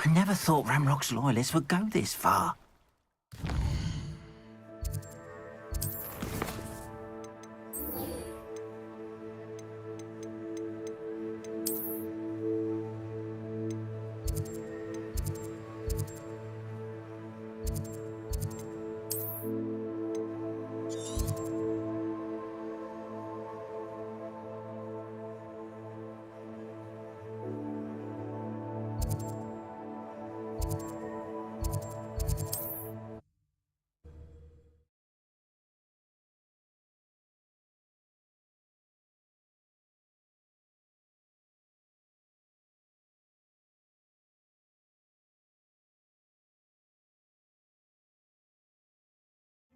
I never thought Ramrock's loyalists would go this far.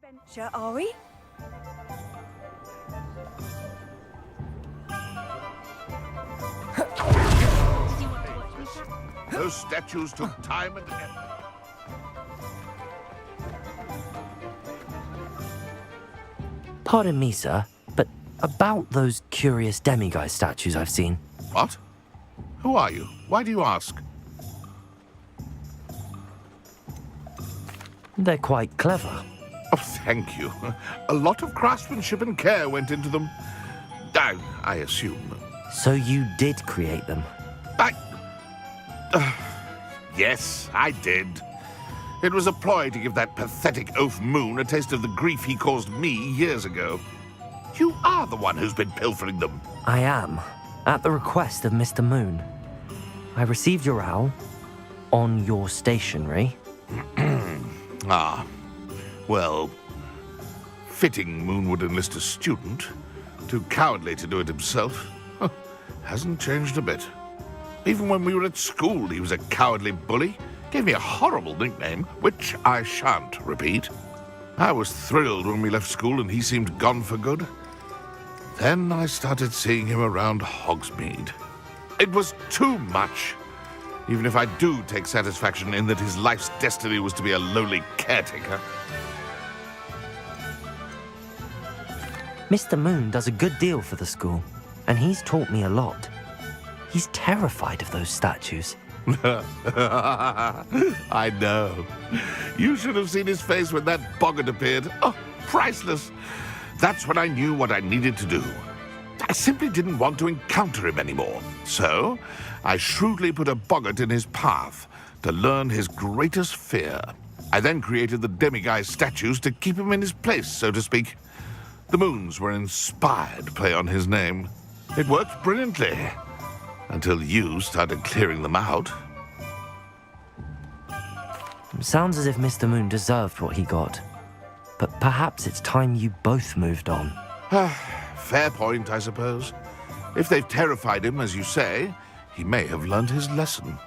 Adventure, are we? Those statues took time and effort. Pardon me, sir, but about those curious demiguise statues I've seen. What? Who are you? Why do you ask? They're quite clever. Oh, thank you. A lot of craftsmanship and care went into them. I assume. So you did create them? Yes, I did. It was a ploy to give that pathetic oaf Moon a taste of the grief he caused me years ago. You are the one who's been pilfering them. I am, at the request of Mr. Moon. I received your owl on your stationery. Ah, well, fitting Moon would enlist a student. Too cowardly to do it himself. Hasn't changed a bit. Even when we were at school, he was a cowardly bully. Gave me a horrible nickname, which I shan't repeat. I was thrilled when we left school and he seemed gone for good. Then I started seeing him around Hogsmeade. It was too much. Even if I do take satisfaction in that his life's destiny was to be a lowly caretaker. Mr. Moon does a good deal for the school, and he's taught me a lot. He's terrified of those statues. I know. You should have seen his face when that boggart appeared. Oh, priceless. That's when I knew what I needed to do. I simply didn't want to encounter him anymore. So, I shrewdly put a boggart in his path to learn his greatest fear. I then created the demiguise statues to keep him in his place, so to speak. The Moons were inspired play on his name. It worked brilliantly. Until you started clearing them out. Sounds as if Mr. Moon deserved what he got. But perhaps it's time you both moved on. Fair point, I suppose. If they've terrified him, as you say, he may have learned his lesson.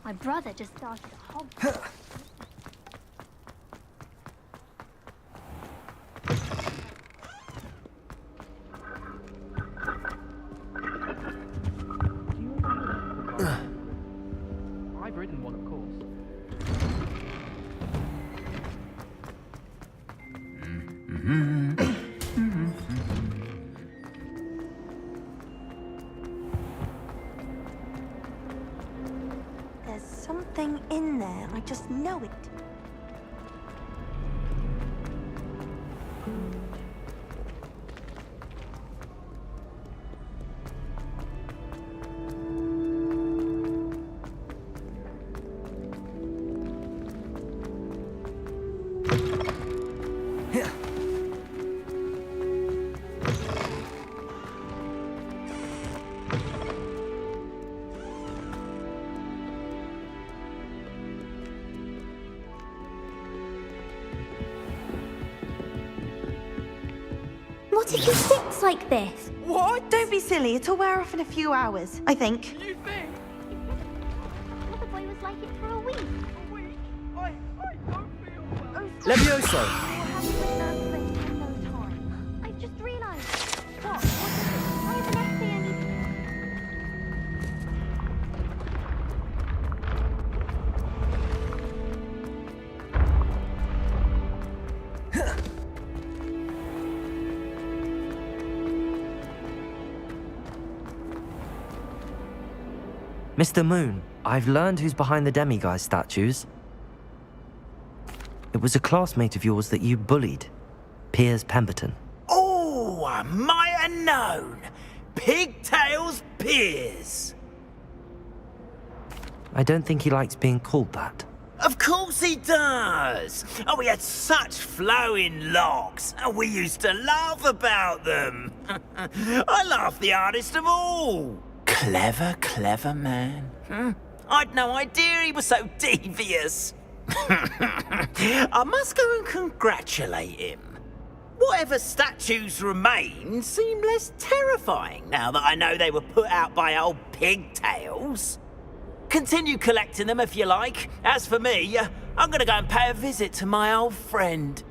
My brother just started a Hogwarts. I've ridden one, of course. There's something in there. I just know it. What if he sticks like this? What? Don't be silly. It'll wear off in a few hours, I think. You think? The other boy was like it for a week. A week? I don't feel well. Levioso! We're having an earthquake in no time. I just realised. What? What is it? I have an essay I need to... Mr. Moon, I've learned who's behind the demiguise statues. It was a classmate of yours that you bullied, Piers Pemberton. Oh, I might have known. Pigtails Piers. I don't think he likes being called that. Of course he does. Oh, he had such flowing locks, and we used to laugh about them. I laughed the hardest of all. Clever, clever man. I'd no idea he was so devious. I must go and congratulate him. Whatever statues remain seem less terrifying now that I know they were put out by old pigtails. Continue collecting them if you like. As for me, I'm gonna go and pay a visit to my old friend.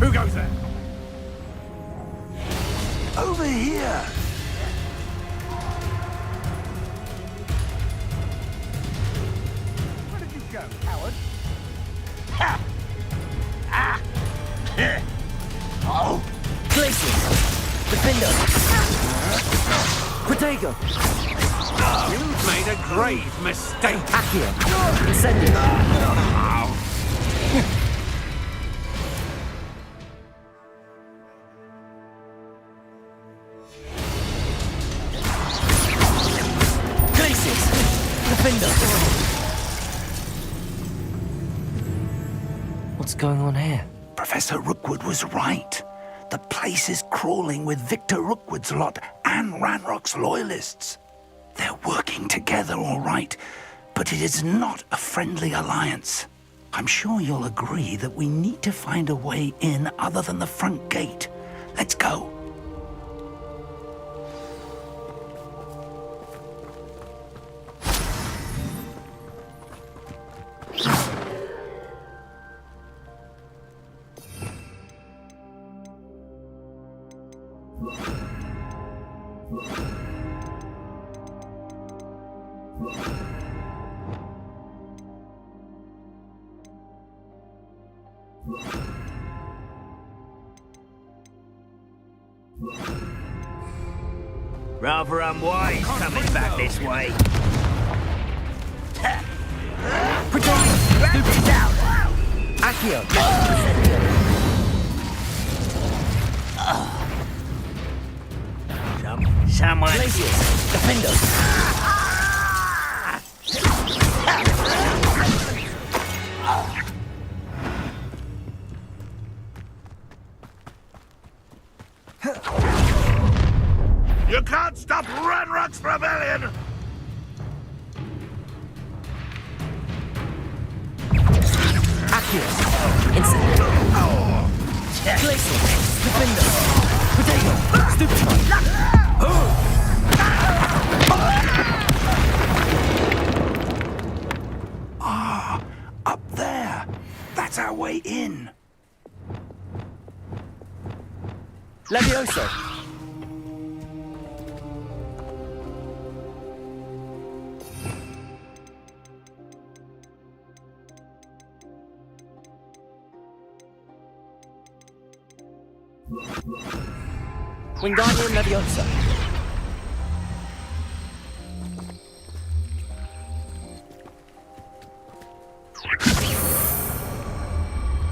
Who goes there? Over here. Where did you go, coward? Oh, Glacius! Defender! Protego! You've made a grave mistake. Accio! Incendio! Glacius! Defender! What's going on here? Professor Rookwood was right. The place is crawling with Victor Rookwood's lot and Ranrock's loyalists. They're working together, all right, but it is not a friendly alliance. I'm sure you'll agree that we need to find a way in other than the front gate. Let's go. Rather unwise coming back this way. Accio! Someone... Glacius! Defend us! You can't stop Ranrock's rebellion! Accio! Instant! Glacius! Defend us! Potato! Stupefy! Up there. That's our way in. Levioso! Wingardium Leviosa!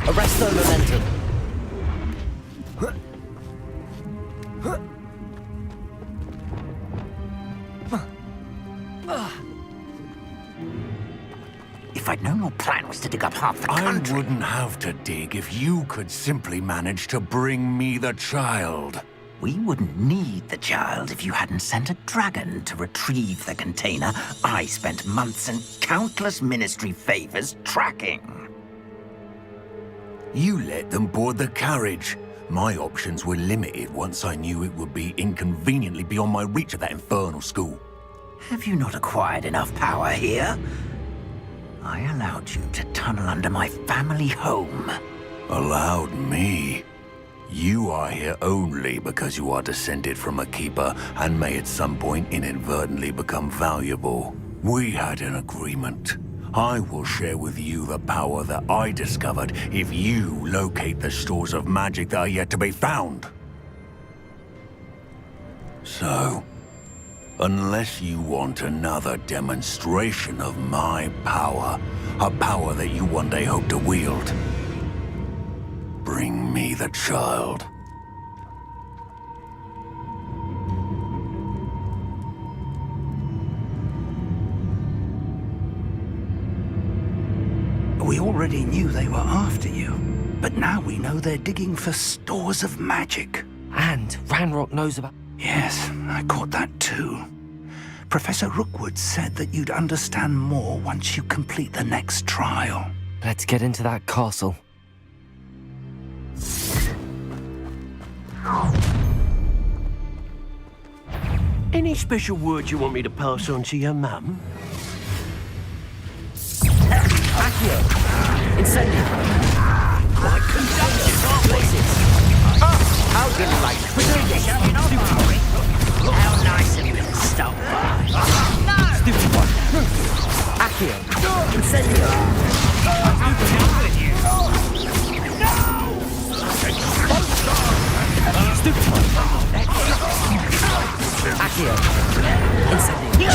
Arresto Momentum! If I'd known your plan was to dig up half the I country... wouldn't have to dig if you could simply manage to bring me the child. We wouldn't need the child if you hadn't sent a dragon to retrieve the container I spent months and countless ministry favors tracking. You let them board the carriage. My options were limited once I knew it would be inconveniently beyond my reach at that infernal school. Have you not acquired enough power here? I allowed you to tunnel under my family home. Allowed me? You are here only because you are descended from a keeper and may at some point inadvertently become valuable. We had an agreement. I will share with you the power that I discovered if you locate the stores of magic that are yet to be found. So, unless you want another demonstration of my power, a power that you one day hope to wield, bring me the child. We already knew they were after you, but now we know they're digging for stores of magic. And Ranrock knows about... Yes, I caught that too. Professor Rookwood said that you'd understand more once you complete the next trial. Let's get into that castle. Any special words you want me to pass on to your mum? Accio! Incendio! Quite conductive, aren't we? How delightful! Showing off, are we? How nice of you to stop by. No! Stupid one! Accio! Incendio! I'm done with you. Stupid one! Accio! Incendio!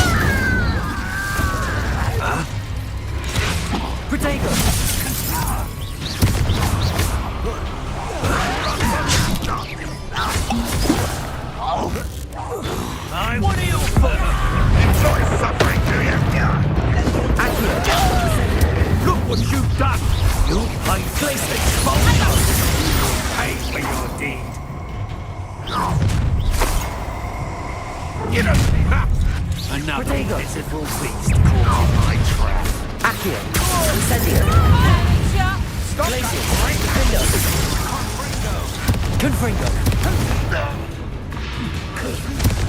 Protego! What are you for? Enjoy suffering, do you? Accio! Look what you've done! You are Glacius! Pay for your deed. You don't need that. Another Protego! pitiful beast caught in my trap. Accio! Incendio! Glacius! Defendo! Confringo!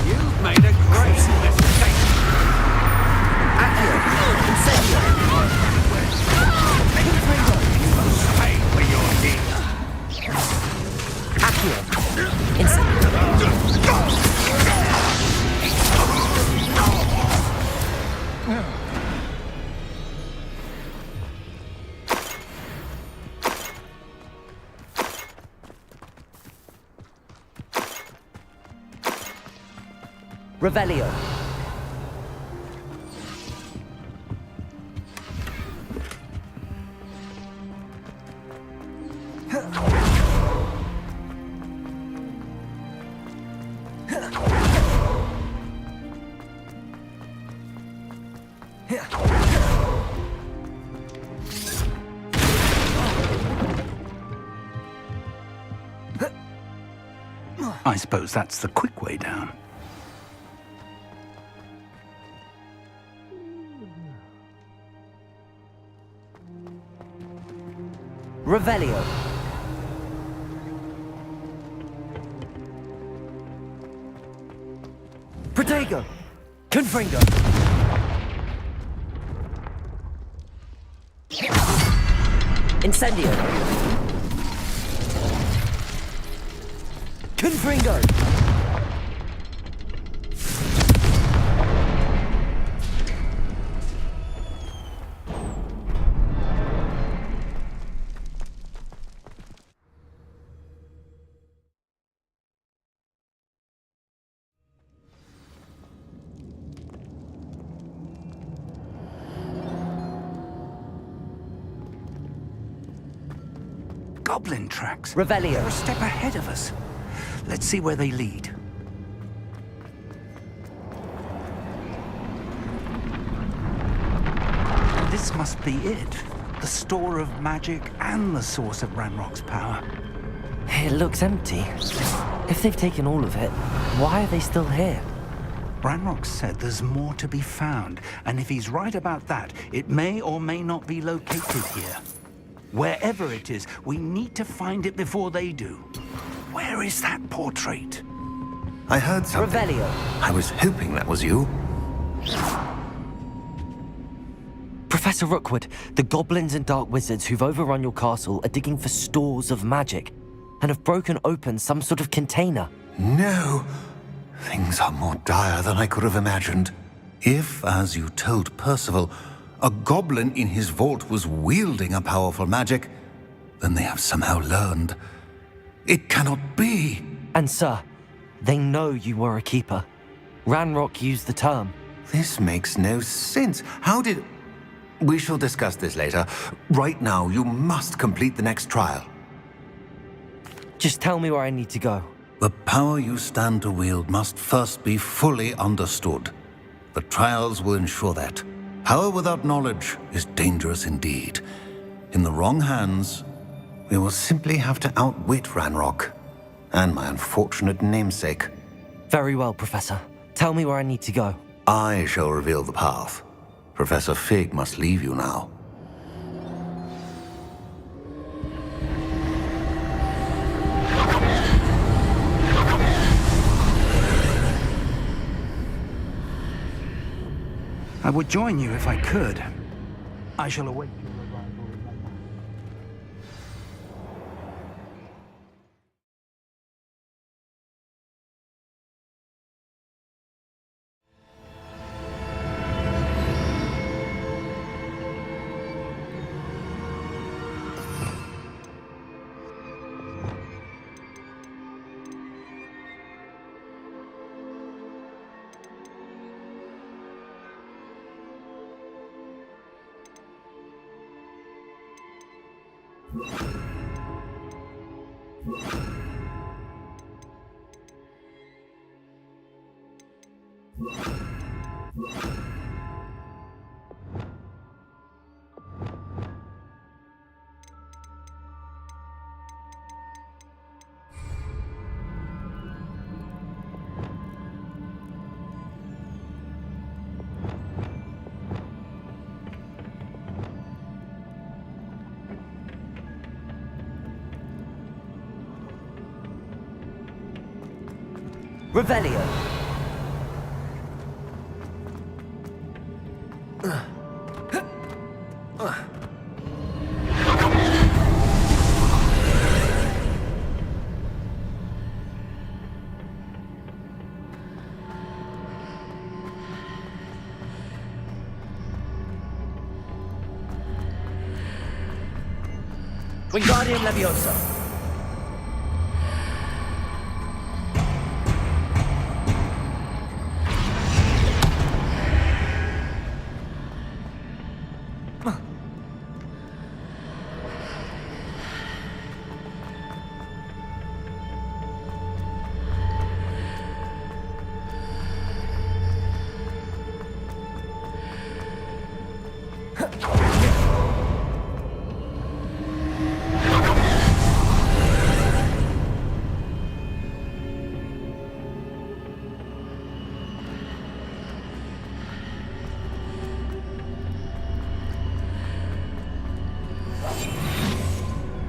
You've made a great mistake. Accio! Incendio! Confringo! Pay for your deeds. Accio! Incendio! Revelio. I suppose that's the quick way down. Revelio. Protego. Confringo. Incendio. Confringo. Goblin tracks. Revelio. They're a step ahead of us. Let's see where they lead. This must be it. The store of magic and the source of Ranrock's power. It looks empty. If they've taken all of it, why are they still here? Ranrock said there's more to be found, and if he's right about that, it may or may not be located here. Wherever it is, we need to find it before they do. Where is that portrait? I heard something. Revelio. I was hoping that was you. Professor Rookwood, the goblins and dark wizards who've overrun your castle are digging for stores of magic and have broken open some sort of container. No. Things are more dire than I could have imagined. If, as you told Percival, a goblin in his vault was wielding a powerful magic, then they have somehow learned. It cannot be. And sir, they know you were a keeper. Ranrock used the term. This makes no sense. How did... We shall discuss this later. Right now, you must complete the next trial. Just tell me where I need to go. The power you stand to wield must first be fully understood. The trials will ensure that. Power without knowledge is dangerous indeed. In the wrong hands, we will simply have to outwit Ranrock and my unfortunate namesake. Very well, Professor. Tell me where I need to go. I shall reveal the path. Professor Fig must leave you now. I would join you if I could. I shall await your arrival in my mind. Revelio. Wingardium Leviosa.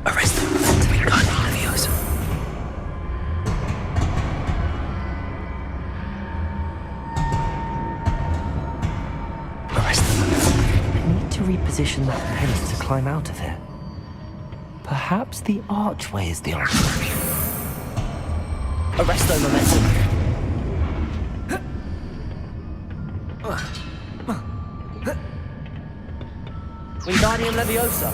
Arrest them. Wingardium Leviosa. Arrest them. I need to reposition that fence to climb out of here. Perhaps the archway is the answer. Arresto momentum. Wingardium Leviosa.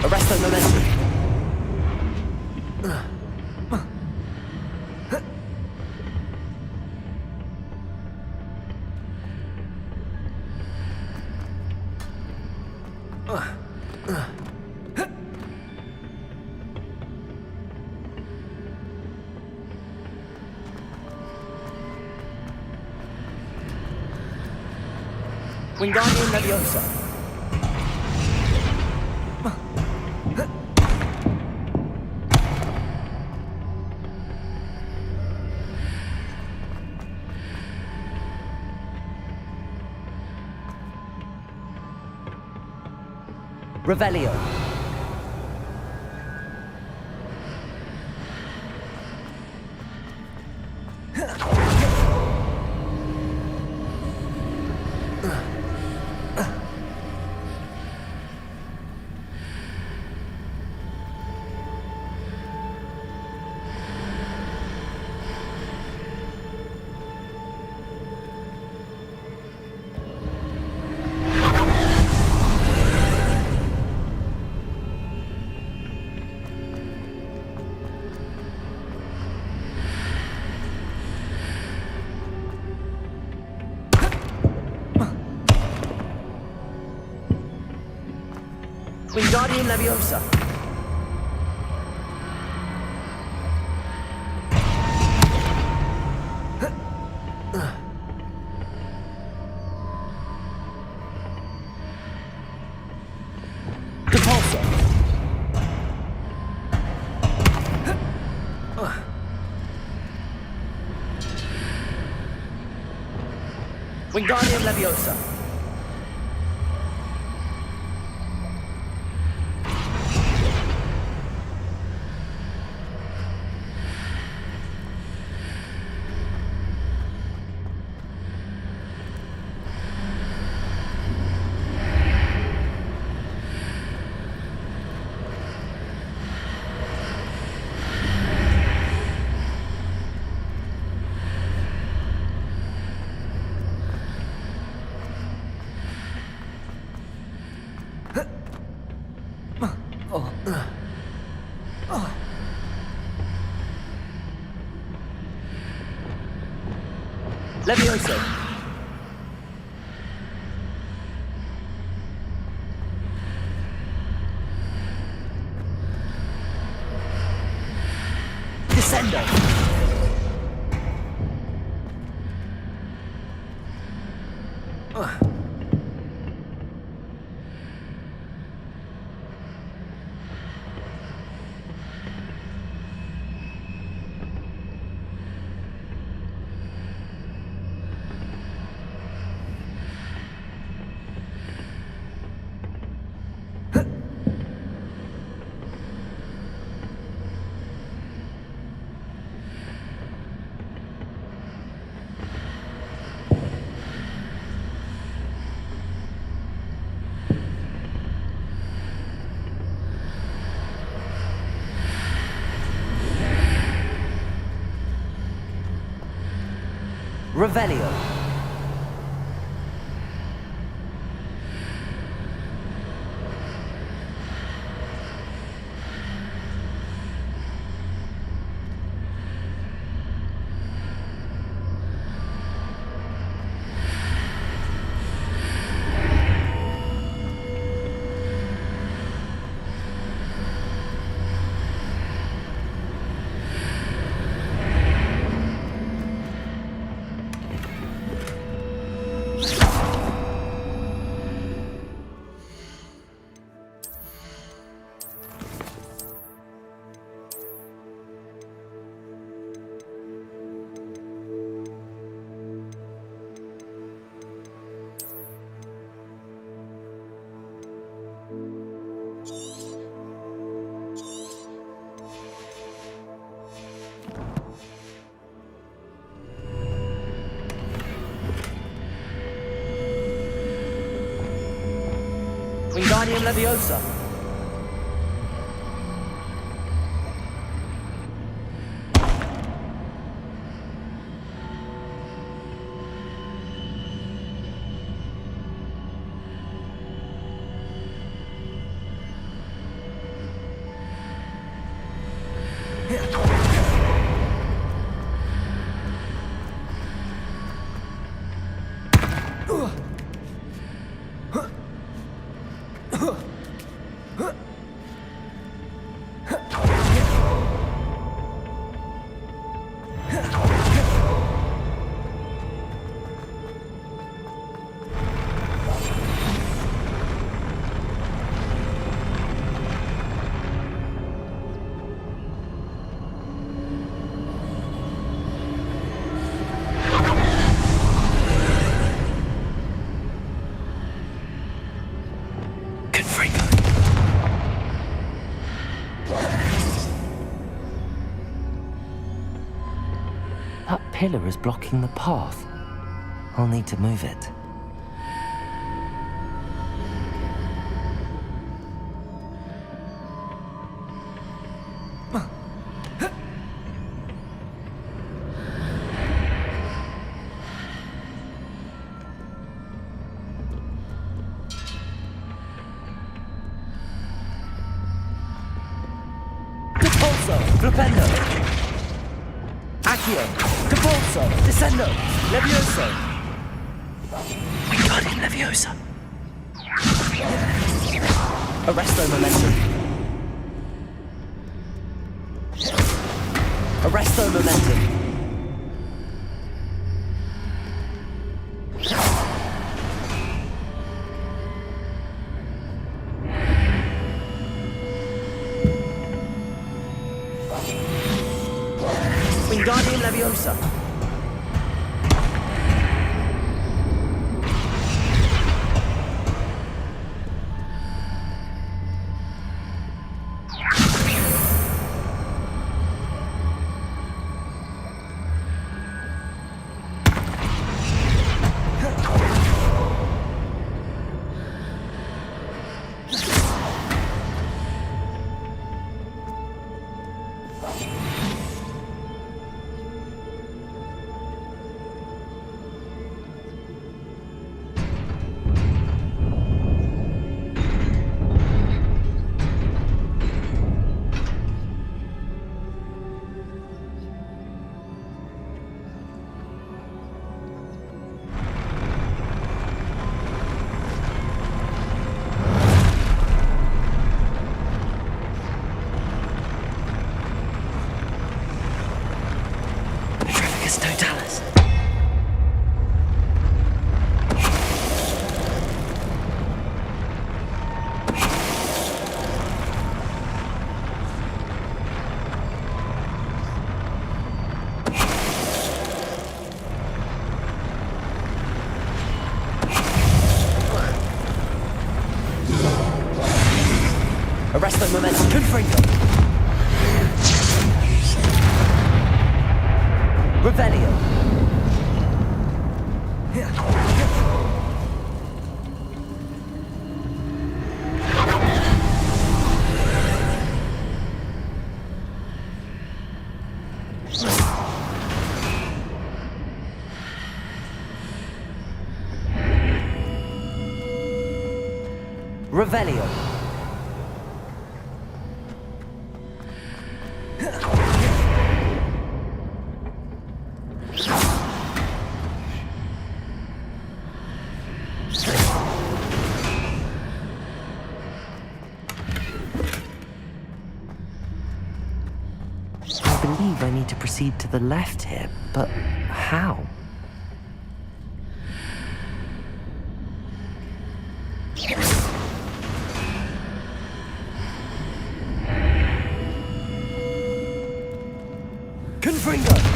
Arresto momentum. Wingardium Leviosa. Revelio. Wingardium Leviosa. Repulsor. Wingardium Leviosa. Leviosa. Descendo. Revelio. Wingardium Leviosa. That pillar is blocking the path. I'll need to move it. Depulso, Flipendo, Accio, Depulso, Descendo, Levioso. Wingardium Leviosa. Arresto Momentum. Arresto Momentum. Wingardium Leviosa. Totalis. Arresto Momentum. Confringo. Revelio. Revelio. I believe I need to proceed to the left here, but how? Confringo!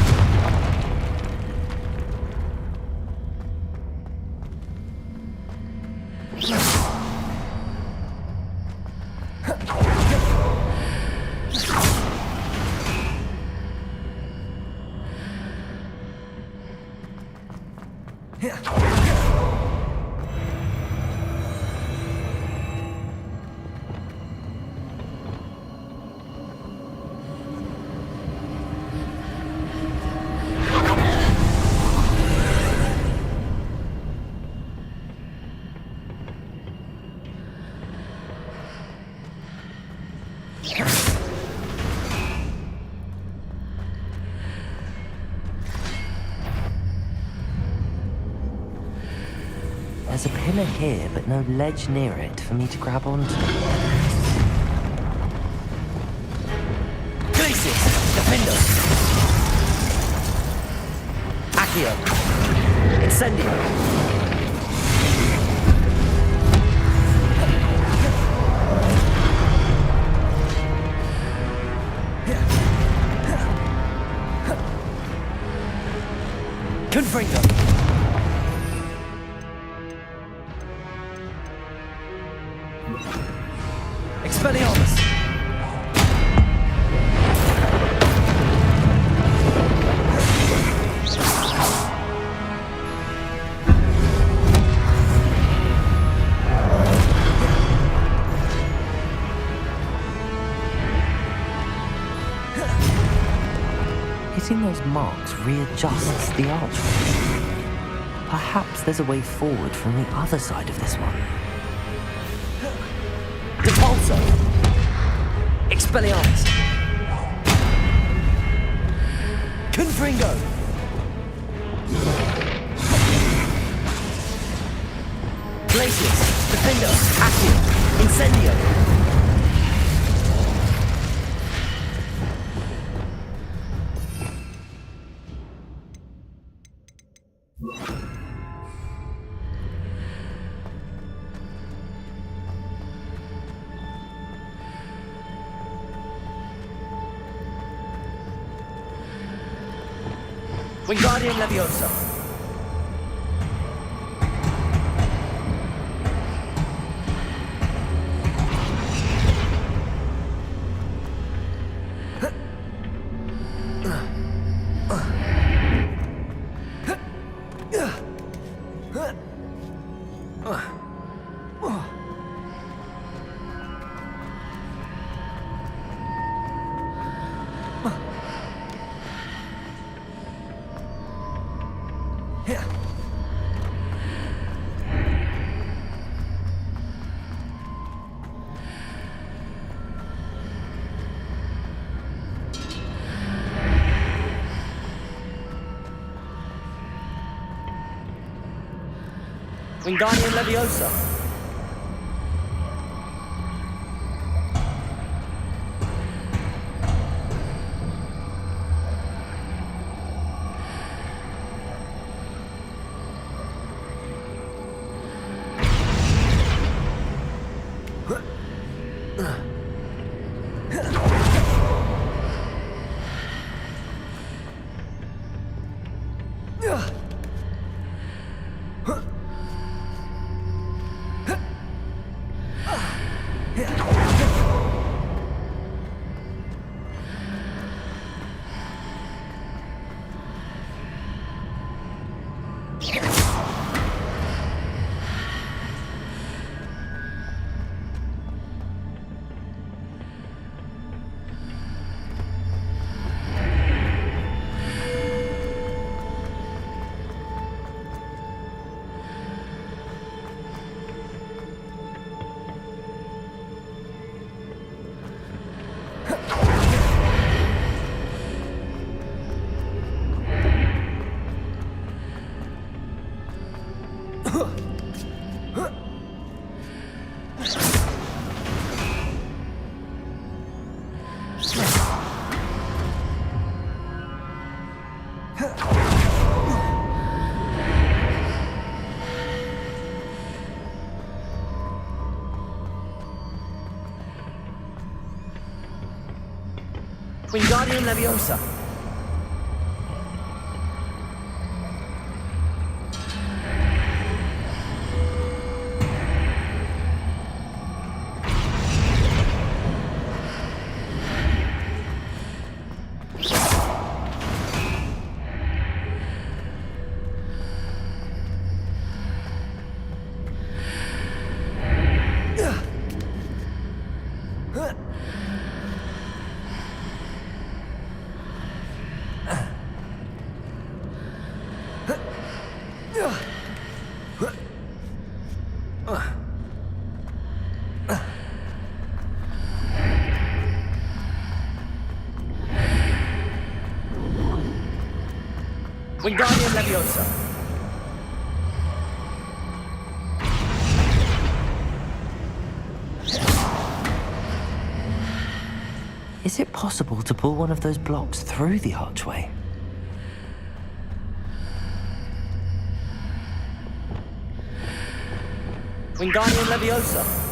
There's a pillar here, but no ledge near it for me to grab onto. Glacius! Defendo! Accio! Incendio! Confringo! Expelliarmus! Hitting those marks readjusts the archway. Perhaps there's a way forward from the other side of this one. Depulso! Expelliarmus! Confringo! Glacius! Defendo! Accio! Incendio! Wingardium Leviosa. Wingardium Leviosa. Wingardium Leviosa. Wingardium Leviosa. Is it possible to pull one of those blocks through the archway? Wingardium Leviosa.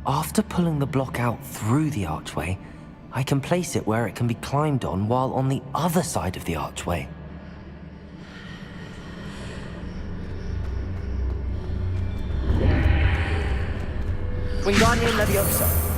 After pulling the block out through the archway, I can place it where it can be climbed on while on the other side of the archway. Wingardium Leviosa.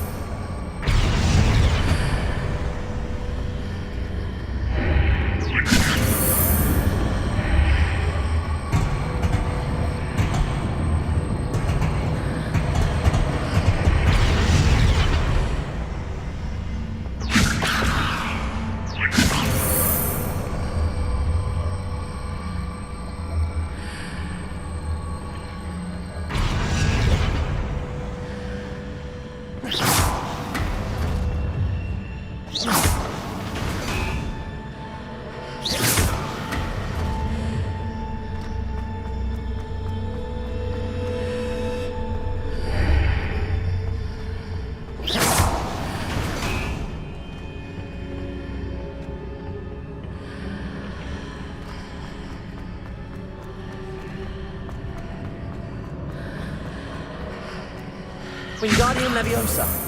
Wingardium Leviosa.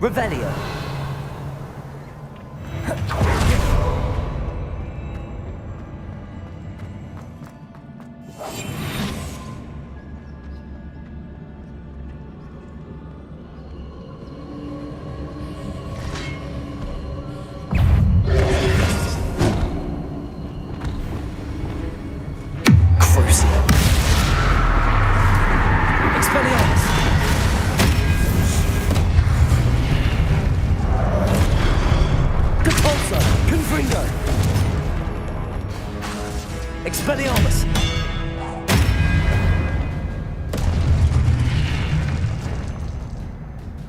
Revelio. Crucial. Expelliarmus.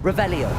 Revelio.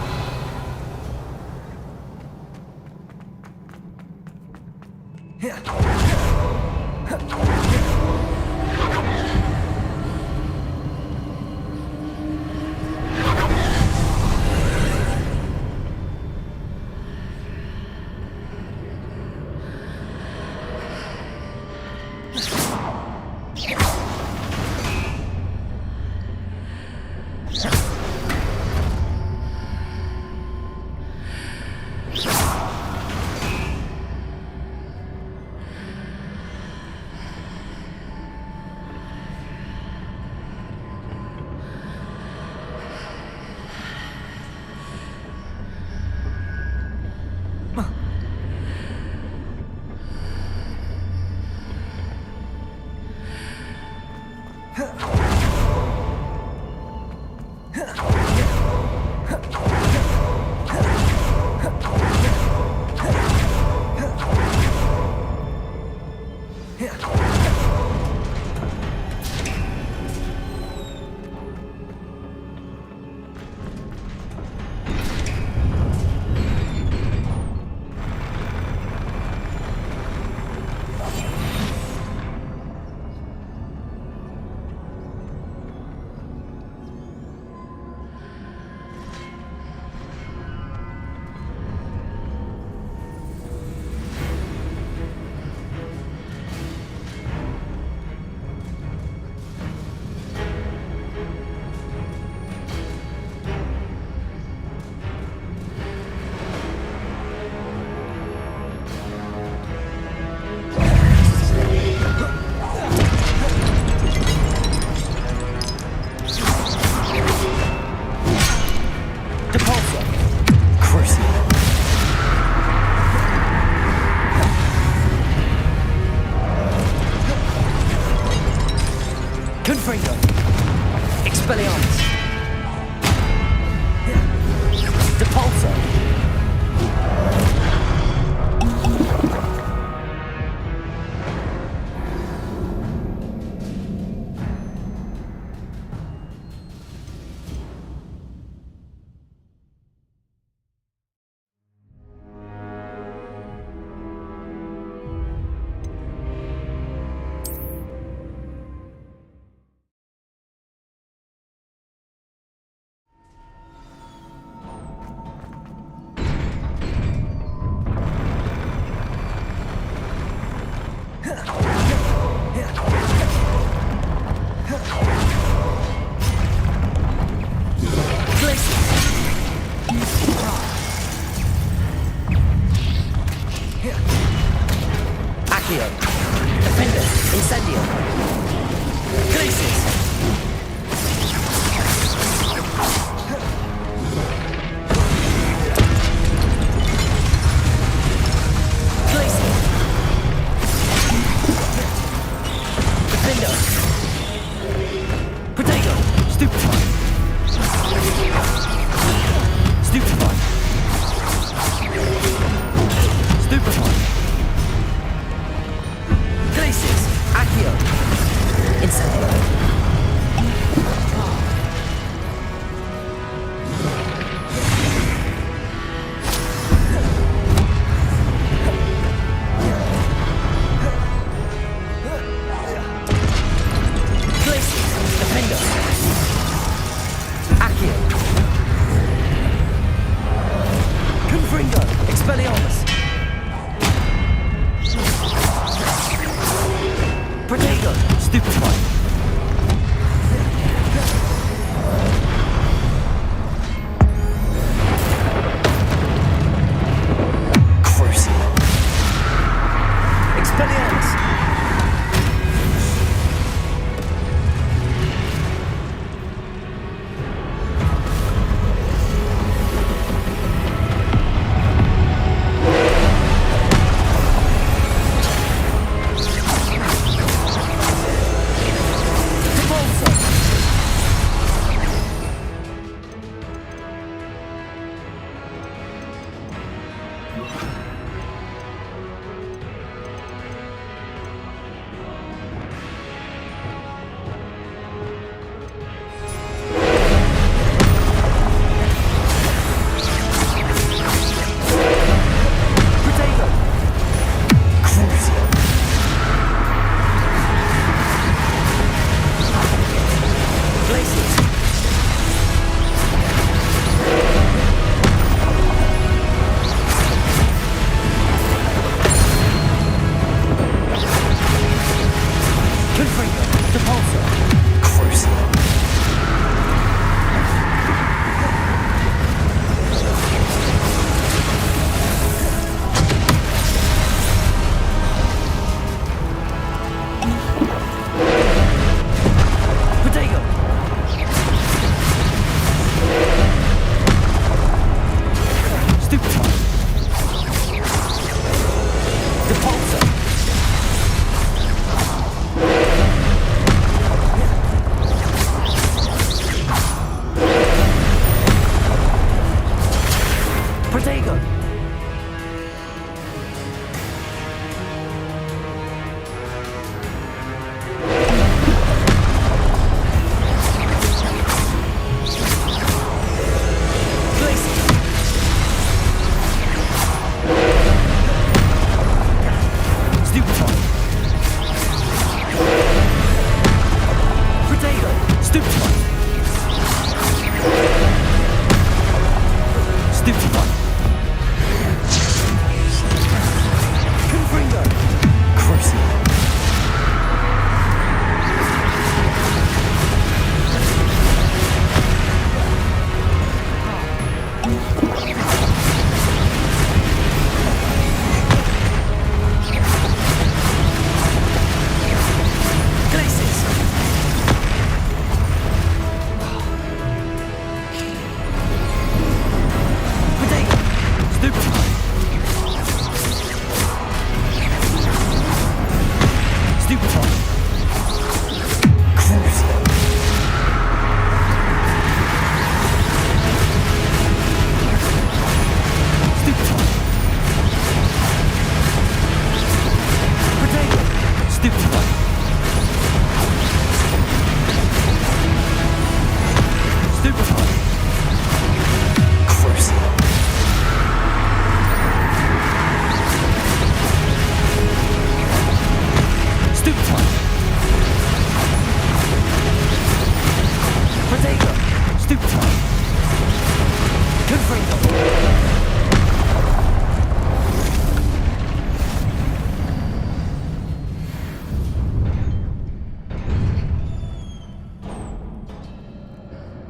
Protego!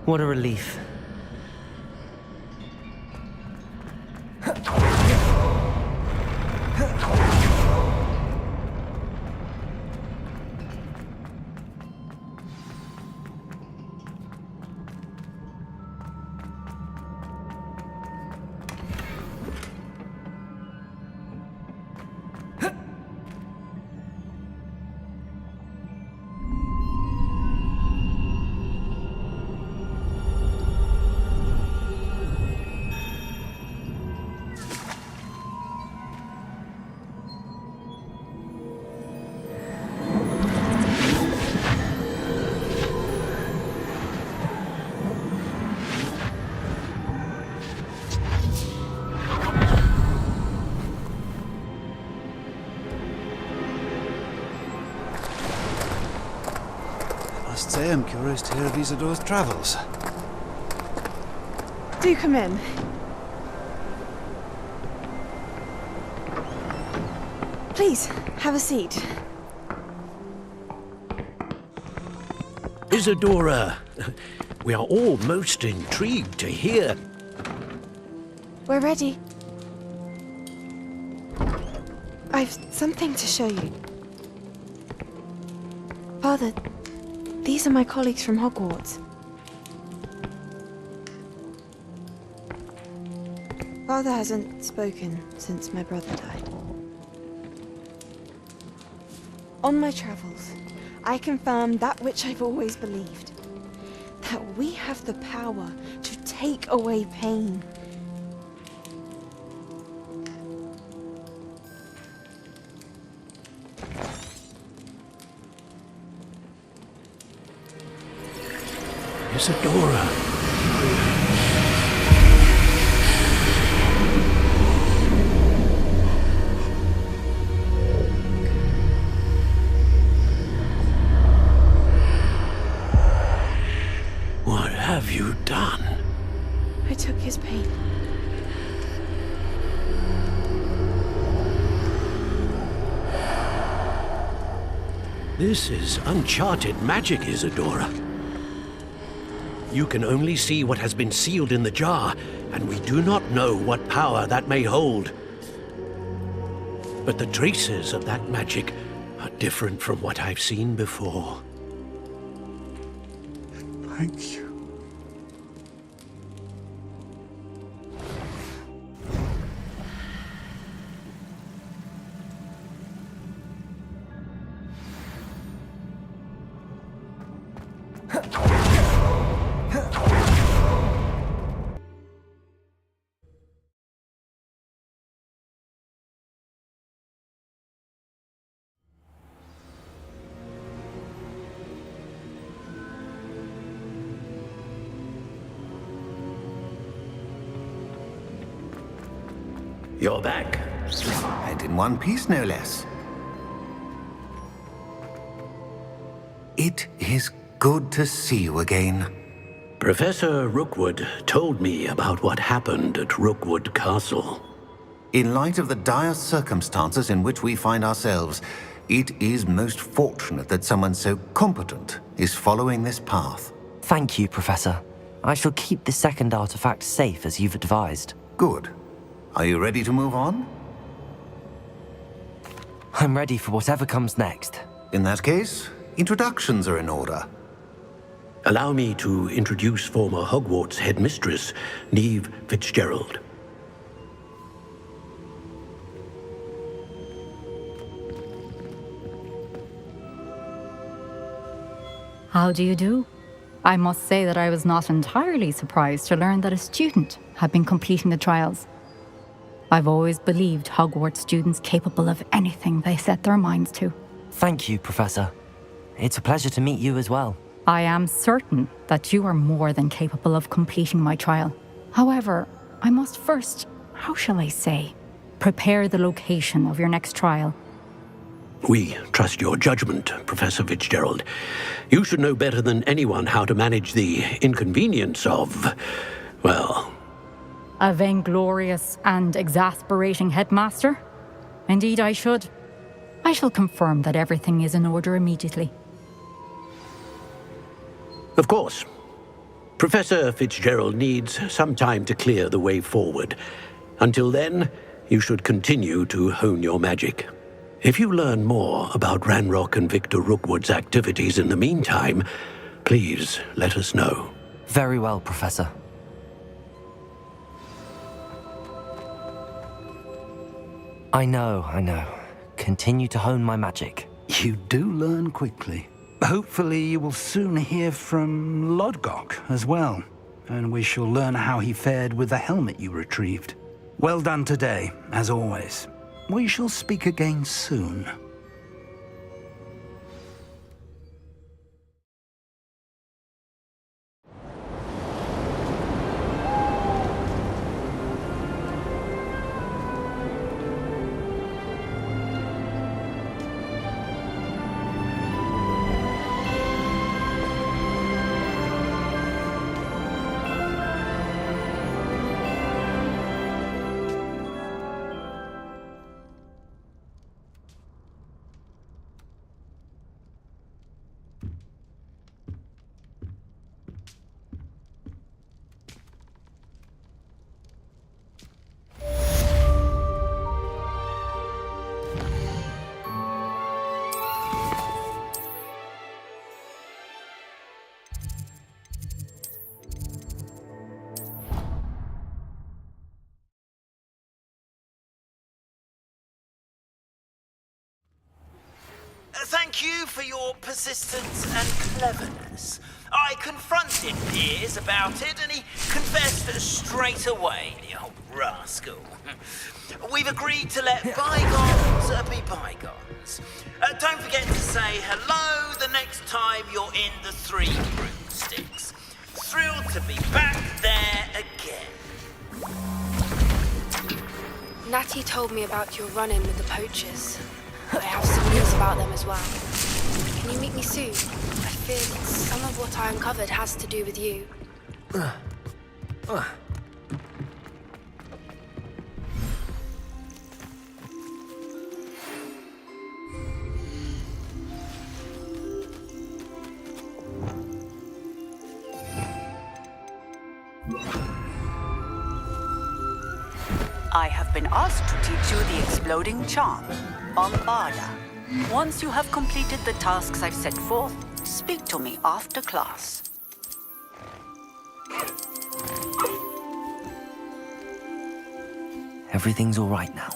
What a relief. Must say I'm curious to hear of Isadora's travels. Do come in. Please, have a seat. Isadora, we are all most intrigued to hear. We're ready. I've something to show you. Father, these are my colleagues from Hogwarts. Father hasn't spoken since my brother died. On my travels, I confirmed that which I've always believed. That we have the power to take away pain. Isadora. What have you done? I took his pain. This is uncharted magic, Isadora. You can only see what has been sealed in the jar, and we do not know what power that may hold. But the traces of that magic are different from what I've seen before. Thank you. You're back. And in one piece, no less. It is good to see you again. Professor Rookwood told me about what happened at Rookwood Castle. In light of the dire circumstances in which we find ourselves, it is most fortunate that someone so competent is following this path. Thank you, Professor. I shall keep the second artifact safe as you've advised. Good. Are you ready to move on? I'm ready for whatever comes next. In that case, introductions are in order. Allow me to introduce former Hogwarts headmistress, Neve Fitzgerald. How do you do? I must say that I was not entirely surprised to learn that a student had been completing the trials. I've always believed Hogwarts students capable of anything they set their minds to. Thank you, Professor. It's a pleasure to meet you as well. I am certain that you are more than capable of completing my trial. However, I must first, how shall I say, prepare the location of your next trial. We trust your judgment, Professor Fitzgerald. You should know better than anyone how to manage the inconvenience of, well... A vainglorious and exasperating headmaster? Indeed I should. I shall confirm that everything is in order immediately. Of course. Professor Fitzgerald needs some time to clear the way forward. Until then, you should continue to hone your magic. If you learn more about Ranrock and Victor Rookwood's activities in the meantime, please let us know. Very well, Professor. I know. Continue to hone my magic. You do learn quickly. Hopefully you will soon hear from Lodgok as well, and we shall learn how he fared with the helmet you retrieved. Well done today, as always. We shall speak again soon. Thank you for your persistence and cleverness. I confronted Piers about it, and he confessed straight away, the old rascal. We've agreed to let bygones be bygones. Don't forget to say hello the next time you're in the Three Broomsticks. Thrilled to be back there again. Natty told me about your run-in with the poachers. I have some news about them as well. Can you meet me soon? I fear that some of what I uncovered has to do with you. I have been asked to teach you the exploding charm, Bombarda. Once you have completed the tasks I've set forth, speak to me after class. Everything's all right now.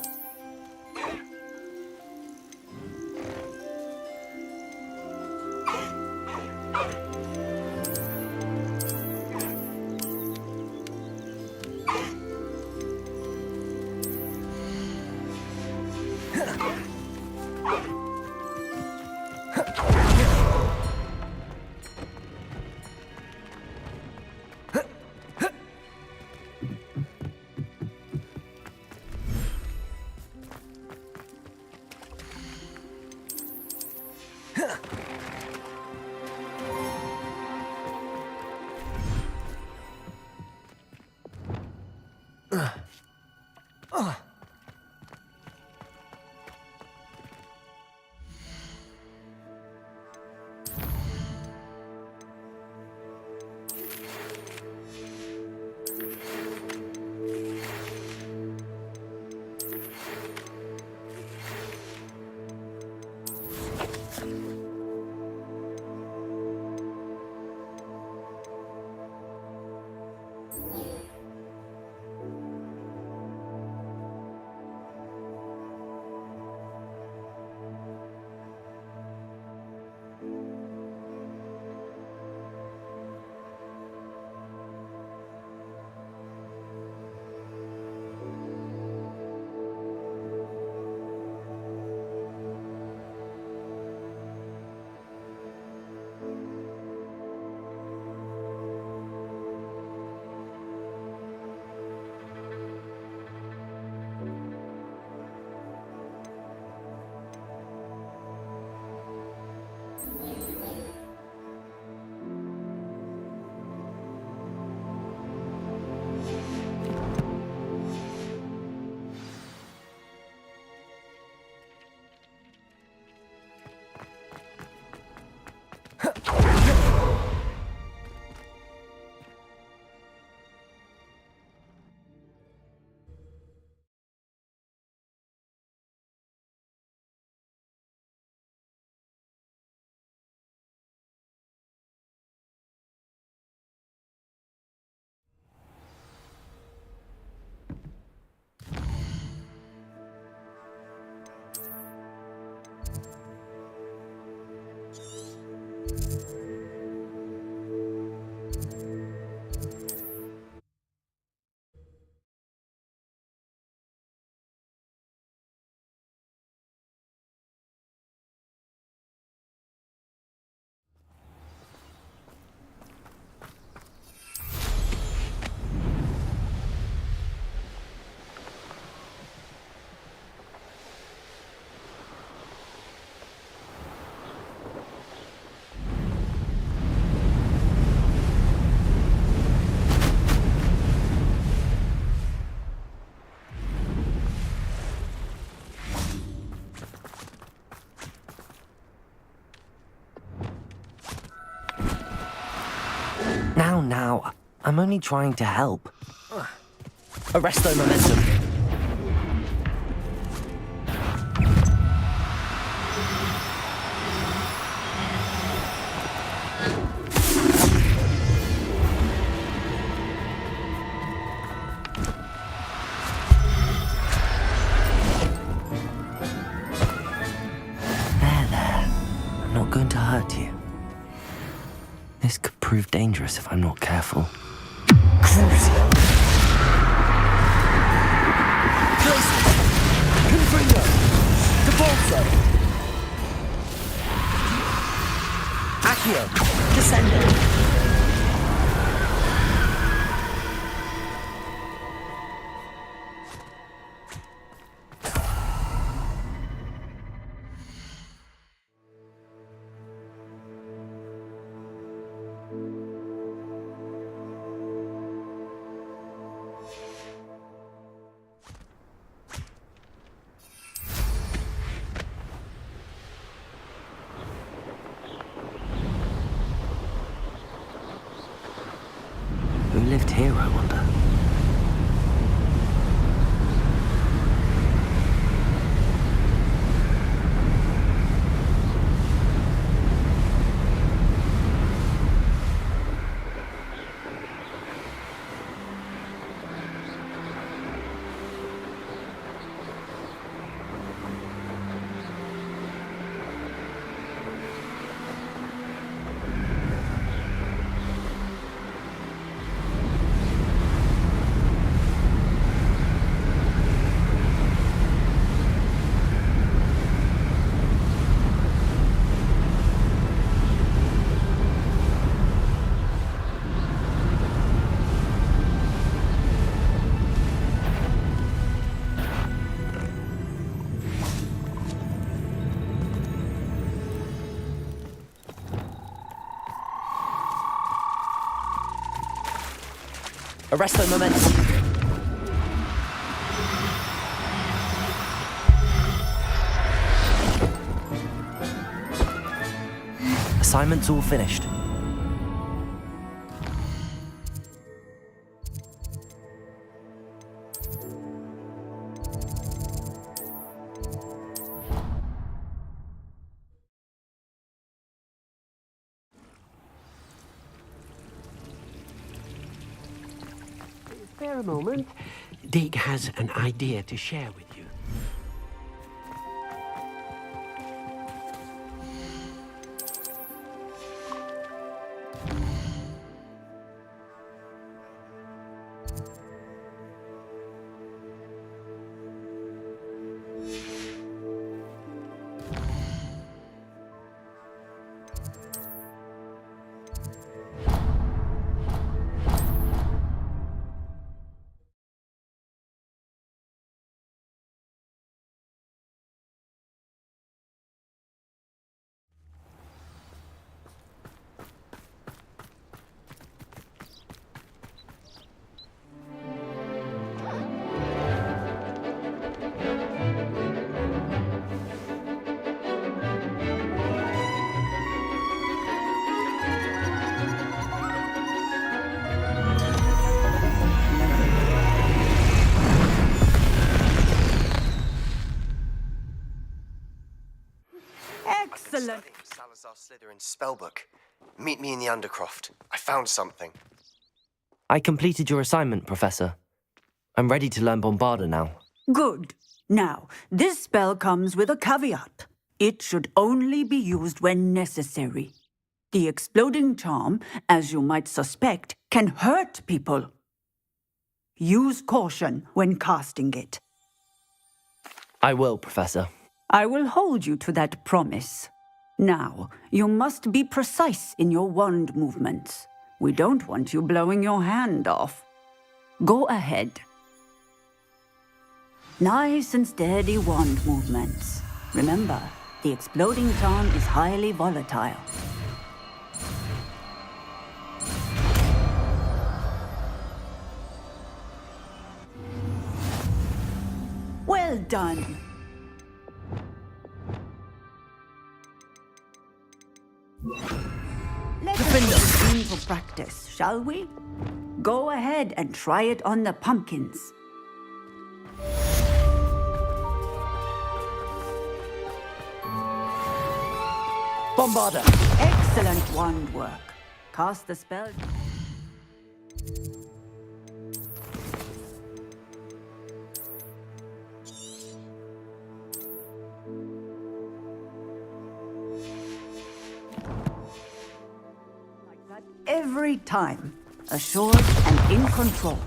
Now, I'm only trying to help. Arresto momentum. There. I'm not going to hurt you. This could prove dangerous if I'm not careful. Crucio! Glacier! Confringo! Devolso! Accio! Descendo! Who lived here, I wonder? Arresto momentum. assignment's all finished. Spare a moment. Dig has an idea to share with you. Excellent. Salazar Slytherin's spellbook. Meet me in the Undercroft. I found something. I completed your assignment, Professor. I'm ready to learn Bombarda now. Good. Now, this spell comes with a caveat. It should only be used when necessary. The exploding charm, as you might suspect, can hurt people. Use caution when casting it. I will, Professor. I will hold you to that promise. Now, you must be precise in your wand movements. We don't want you blowing your hand off. Go ahead. Nice and steady wand movements. Remember, the exploding charm is highly volatile. Well done. Let's begin for practice, shall we? Go ahead and try it on the pumpkins. Bombarda! Excellent wand work. Cast the spell. Like that every time. Assured and in control.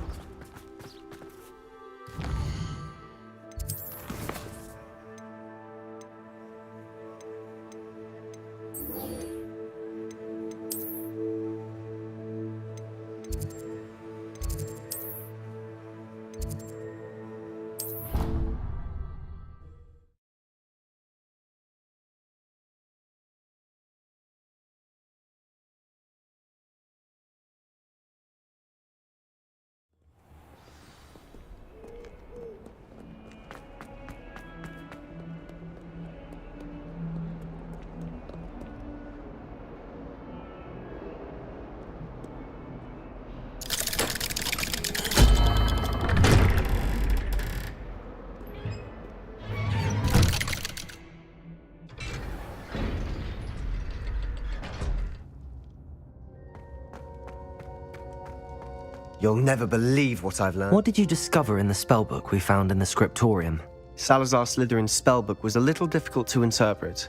You'll never believe what I've learned. What did you discover in the spellbook we found in the scriptorium? Salazar Slytherin's spellbook was a little difficult to interpret,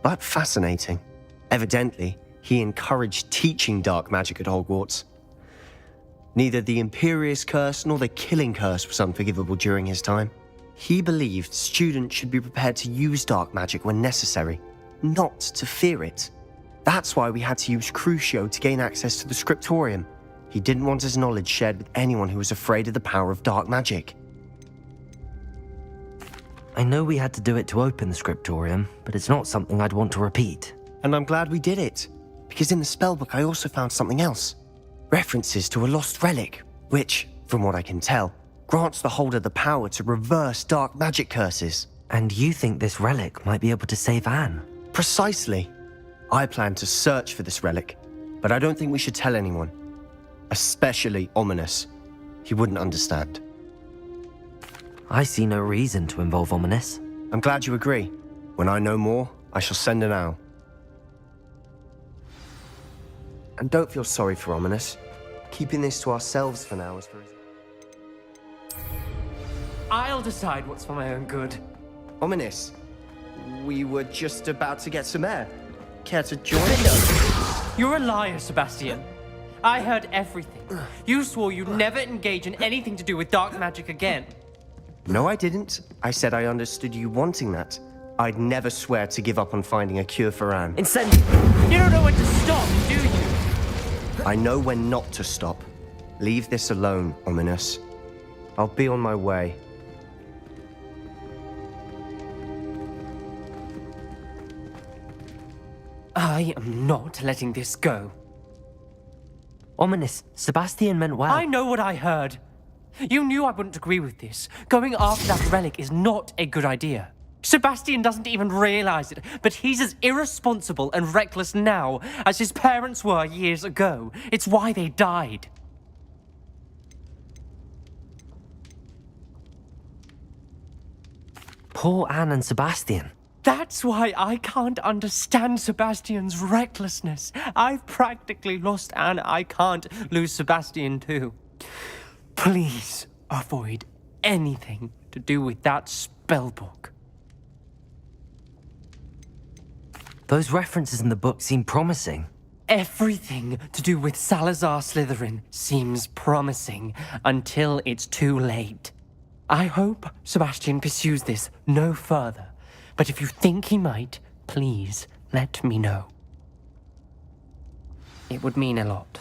but fascinating. Evidently, he encouraged teaching dark magic at Hogwarts. Neither the Imperious Curse nor the Killing Curse was unforgivable during his time. He believed students should be prepared to use dark magic when necessary, not to fear it. That's why we had to use Crucio to gain access to the scriptorium. He didn't want his knowledge shared with anyone who was afraid of the power of dark magic. I know we had to do it to open the scriptorium, but it's not something I'd want to repeat. And I'm glad we did it, because in the spellbook I also found something else. References to a lost relic, which, from what I can tell, grants the holder the power to reverse dark magic curses. And you think this relic might be able to save Anne? Precisely. I plan to search for this relic, but I don't think we should tell anyone. Especially Ominous. He wouldn't understand. I see no reason to involve Ominous. I'm glad you agree. When I know more, I shall send an owl. And don't feel sorry for Ominous. Keeping this to ourselves for now is for... I'll decide what's for my own good. Ominous, we were just about to get some air. Care to join us? You're a liar, Sebastian. I heard everything. You swore you'd never engage in anything to do with dark magic again. No, I didn't. I said I understood you wanting that. I'd never swear to give up on finding a cure for Anne. Incendiary! You don't know when to stop, do you? I know when not to stop. Leave this alone, Ominous. I'll be on my way. I am not letting this go. Ominous, Sebastian meant well. I know what I heard. You knew I wouldn't agree with this. Going after that relic is not a good idea. Sebastian doesn't even realize it, but he's as irresponsible and reckless now as his parents were years ago. It's why they died. Poor Anne and Sebastian. That's why I can't understand Sebastian's recklessness. I've practically lost Anne. I can't lose Sebastian too. Please avoid anything to do with that spellbook. Those references in the book seem promising. Everything to do with Salazar Slytherin seems promising until it's too late. I hope Sebastian pursues this no further, but if you think he might, please let me know. It would mean a lot.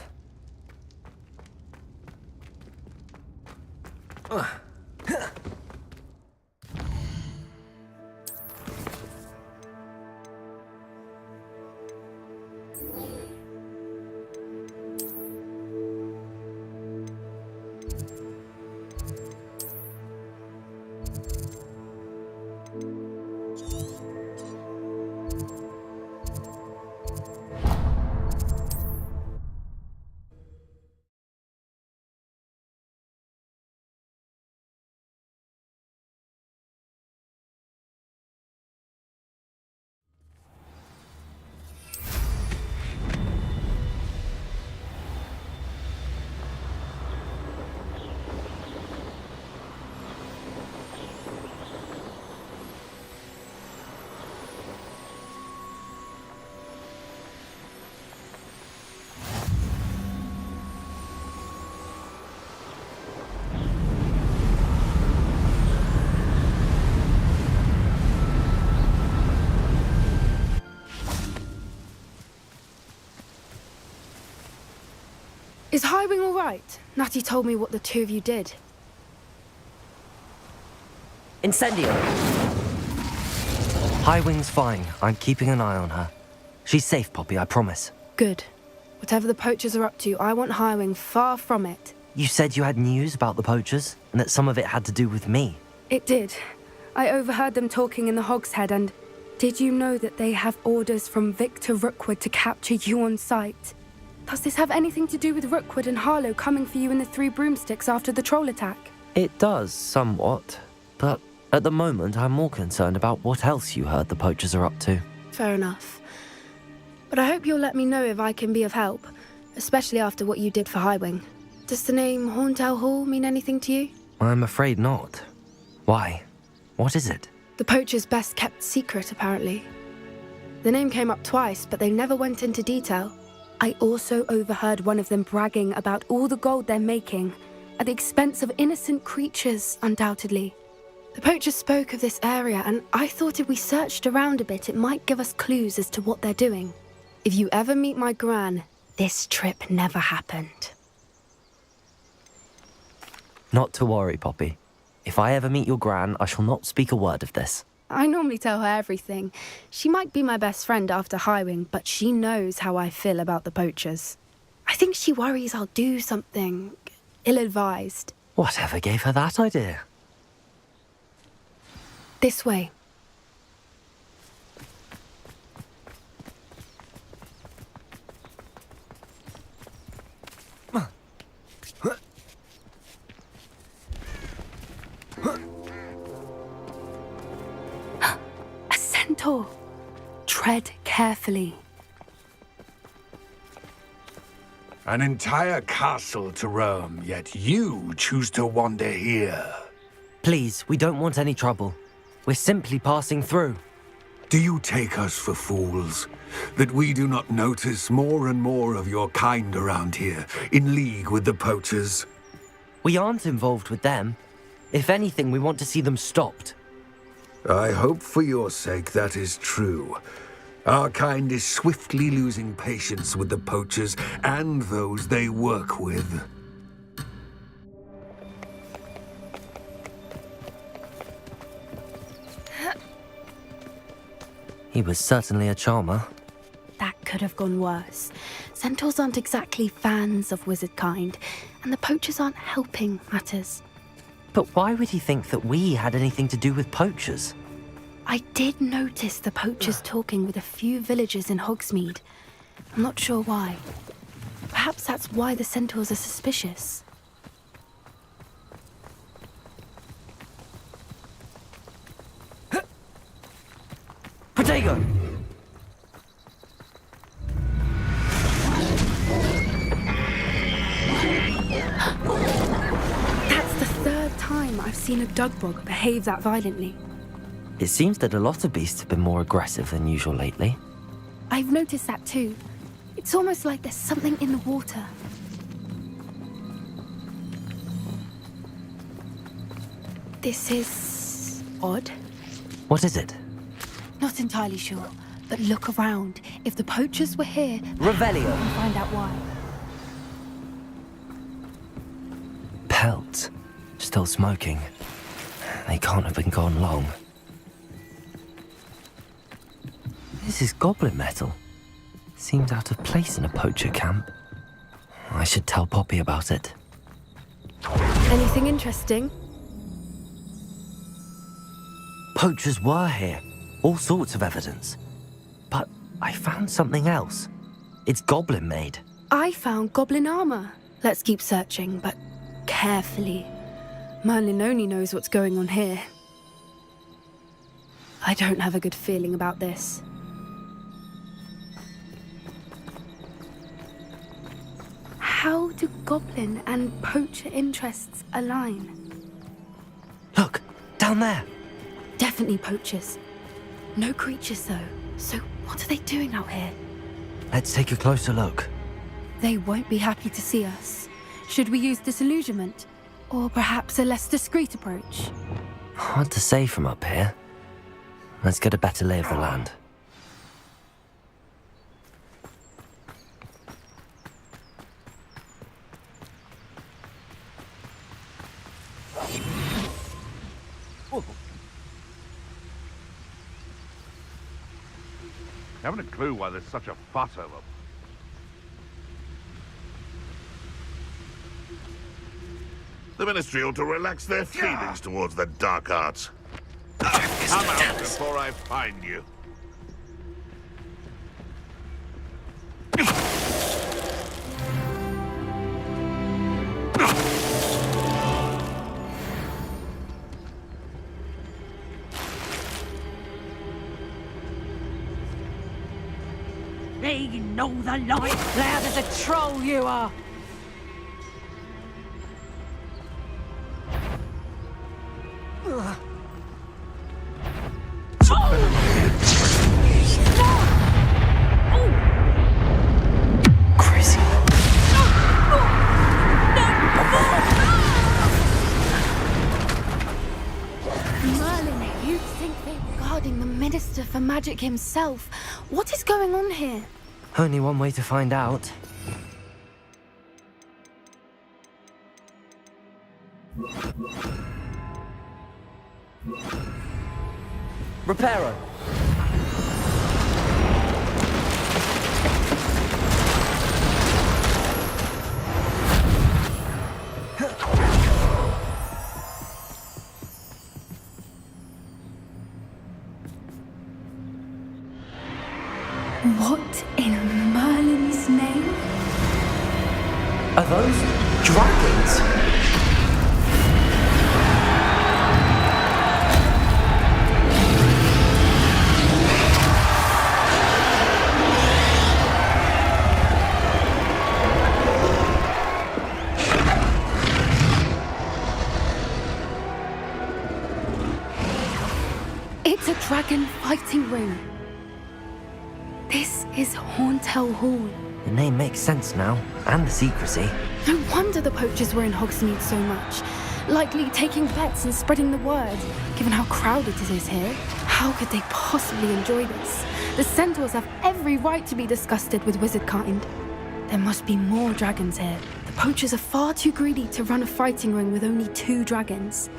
Is Highwing all right? Natty told me what the two of you did. Incendio! Highwing's fine. I'm keeping an eye on her. She's safe, Poppy, I promise. Good. Whatever the poachers are up to, I want Highwing far from it. You said you had news about the poachers, and that some of it had to do with me. It did. I overheard them talking in the Hogshead, and did you know that they have orders from Victor Rookwood to capture you on sight? Does this have anything to do with Rookwood and Harlow coming for you in the Three Broomsticks after the troll attack? It does, somewhat. But at the moment, I'm more concerned about what else you heard the poachers are up to. Fair enough. But I hope you'll let me know if I can be of help, especially after what you did for Highwing. Does the name Horntail Hall mean anything to you? I'm afraid not. Why? What is it? The poachers' best kept secret, apparently. The name came up twice, but they never went into detail. I also overheard one of them bragging about all the gold they're making, at the expense of innocent creatures, undoubtedly. The poachers spoke of this area, and I thought if we searched around a bit, it might give us clues as to what they're doing. If you ever meet my gran, this trip never happened. Not to worry, Poppy. If I ever meet your gran, I shall not speak a word of this. I normally tell her everything. She might be my best friend after Highwing, but she knows how I feel about the poachers. I think she worries I'll do something ill-advised. Whatever gave her that idea? This way. A centaur! Tread carefully. An entire castle to roam, yet you choose to wander here. Please, we don't want any trouble. We're simply passing through. Do you take us for fools? That we do not notice more and more of your kind around here, in league with the poachers? We aren't involved with them. If anything, we want to see them stopped. I hope for your sake that is true. Our kind is swiftly losing patience with the poachers and those they work with. He was certainly a charmer. That could have gone worse. Centaurs aren't exactly fans of wizard kind, and the poachers aren't helping matters. But why would he think that we had anything to do with poachers? I did notice the poachers talking with a few villagers in Hogsmeade. I'm not sure why. Perhaps that's why the centaurs are suspicious. Protego! That's the third time I've seen a dugbog behave that violently. It seems that a lot of beasts have been more aggressive than usual lately. I've noticed that too. It's almost like there's something in the water. This is odd. What is it? Not entirely sure, but look around. If the poachers were here, Revelio. we can find out why. Pelts. Still smoking. They can't have been gone long. This is goblin metal. Seems out of place in a poacher camp. I should tell Poppy about it. Anything interesting? Poachers were here. All sorts of evidence. But I found something else. It's goblin made. I found goblin armor. Let's keep searching, but carefully. Merlin only knows what's going on here. I don't have a good feeling about this. How do goblin and poacher interests align? Look, down there. Definitely poachers. No creatures, though. So what are they doing out here? Let's take a closer look. They won't be happy to see us. Should we use disillusionment? Or perhaps a less discreet approach? Hard to say from up here. Let's get a better lay of the land. Haven't a clue why there's such a fuss over. The Ministry ought to relax their feelings towards the dark arts. Come out before I find you. They know the light loud as a troll you are. Merlin, you'd think they're guarding the Minister for Magic himself. What is going on here? Only one way to find out. Reparo. What in Merlin's name? Are those dragons? It's a dragon fighting ring. This is Horntail Hall. The name makes sense now, and the secrecy. No wonder the poachers were in Hogsmeade so much. Likely taking bets and spreading the word, given how crowded it is here. How could they possibly enjoy this? The centaurs have every right to be disgusted with wizard kind. There must be more dragons here. The poachers are far too greedy to run a fighting ring with only 2 dragons.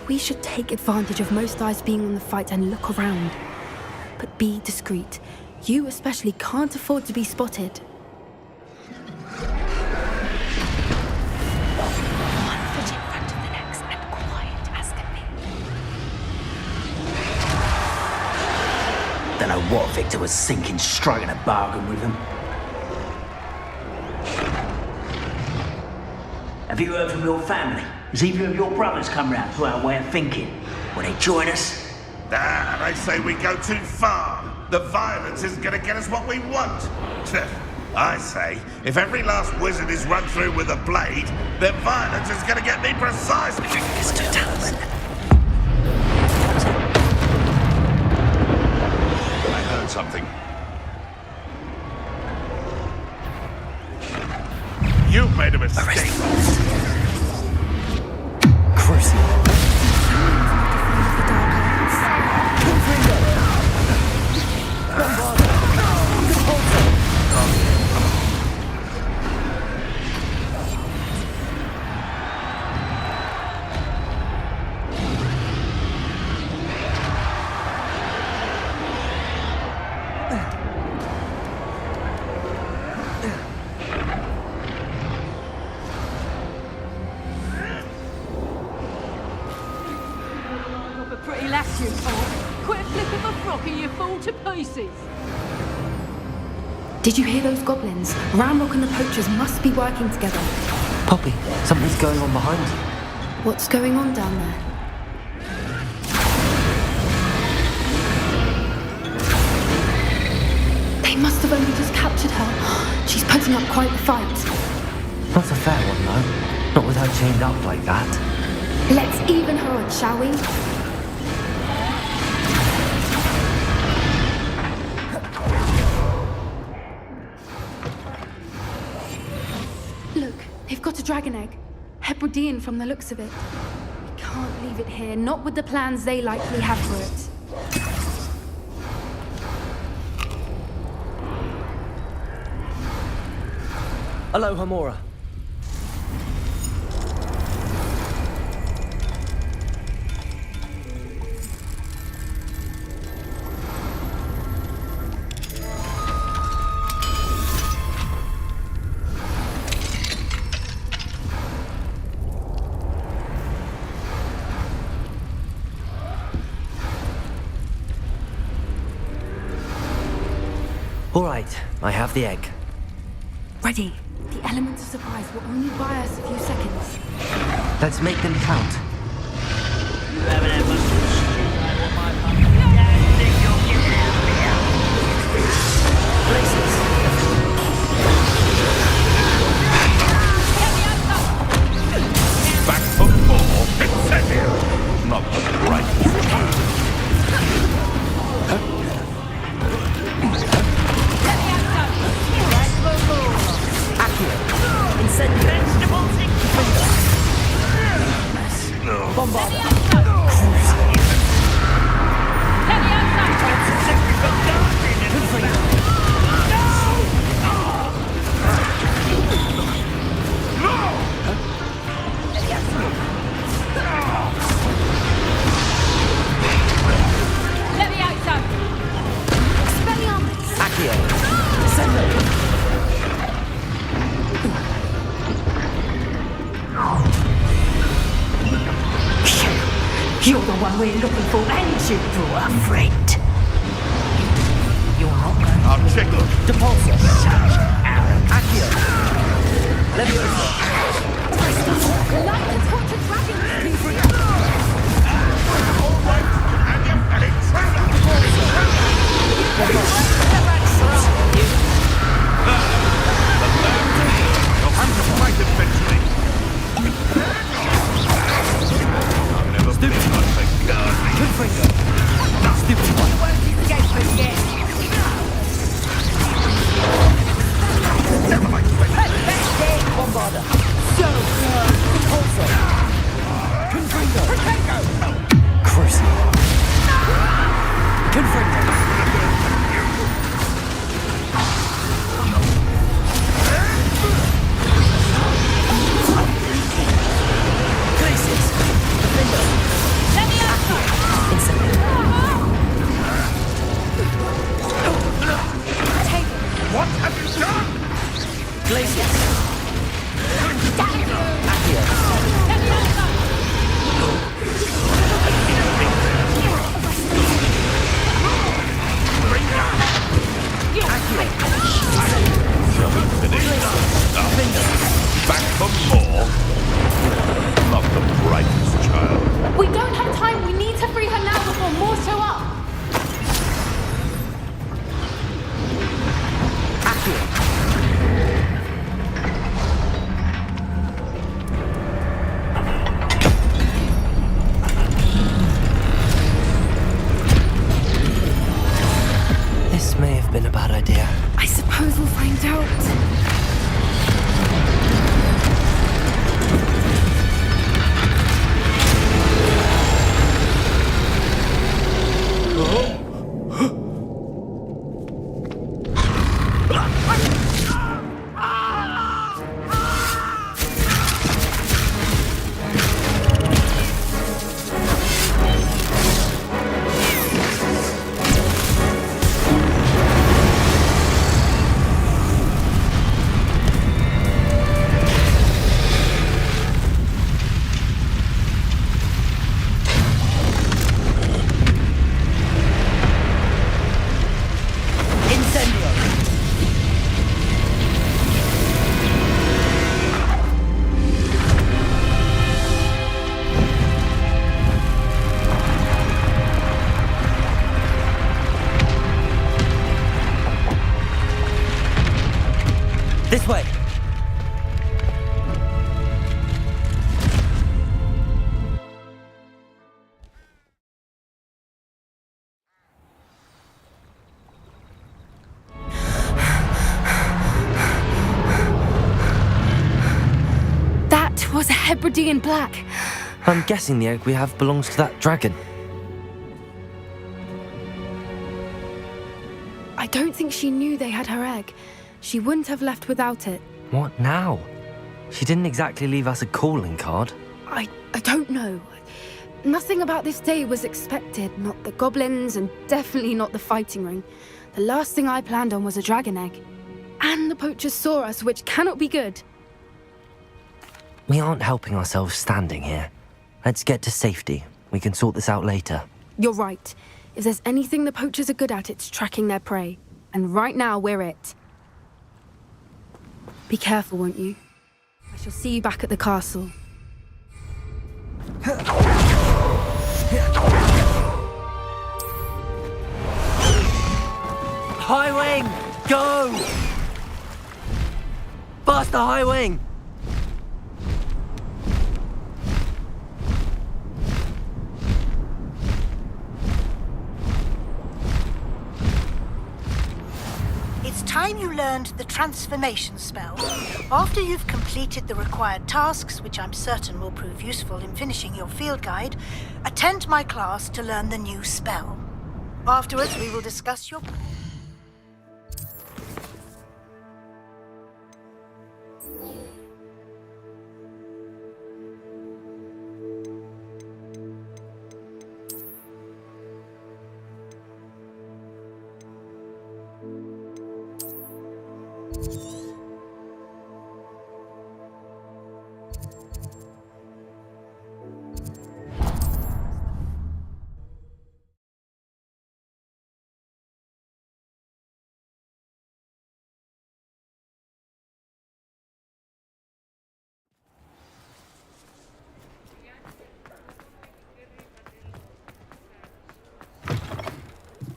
We should take advantage of most eyes being on the fight and look around. But be discreet. You especially can't afford to be spotted. One foot in front of the next and quiet as can be. Don't know what Victor was thinking, striking a bargain with him. Have you heard from your family? Has either of your brothers come round to our way of thinking? Will they join us? Ah, they say we go too far. The violence isn't going to get us what we want. I say, if every last wizard is run through with a blade, then violence is going to get me precisely. Mr. Talbot. I heard something. You've made a mistake. Crucial. Pretty lass you are. Quit a flip of a frock and you fall to pieces. Did you hear those goblins? Ramrock and the poachers must be working together. Poppy, something's going on behind you. What's going on down there? They must have only just captured her. She's putting up quite the fight. Not a fair one, though. Not with her chained up like that. Let's even her odds, shall we? Look, they've got a dragon egg. Hebridean from the looks of it. We can't leave it here, not with the plans they likely have for it. Hello, Hamora. All right, I have the egg. Ready. The element of surprise will only buy us a few seconds. Let's make them count. You haven't had much of a stew on my money. Back for more incentive. Not the brightest return. You're the one we're looking for, ain't you, poor friend? You're not going to... I'll check them. Depulsor. Accio. Hebridean black. I'm guessing the egg we have belongs to that dragon. I don't think she knew they had her egg. She wouldn't have left without it. What now? She didn't exactly leave us a calling card. I don't know. Nothing about this day was expected. Not the goblins, and definitely not the fighting ring. The last thing I planned on was a dragon egg. And the poachers saw us, which cannot be good. We aren't helping ourselves standing here. Let's get to safety. We can sort this out later. You're right. If there's anything the poachers are good at, it's tracking their prey. And right now, we're it. Be careful, won't you? I shall see you back at the castle. High wing! Go! Faster, high wing! It's time you learned the transformation spell. After you've completed the required tasks, which I'm certain will prove useful in finishing your field guide, attend my class to learn the new spell. Afterwards, we will discuss your...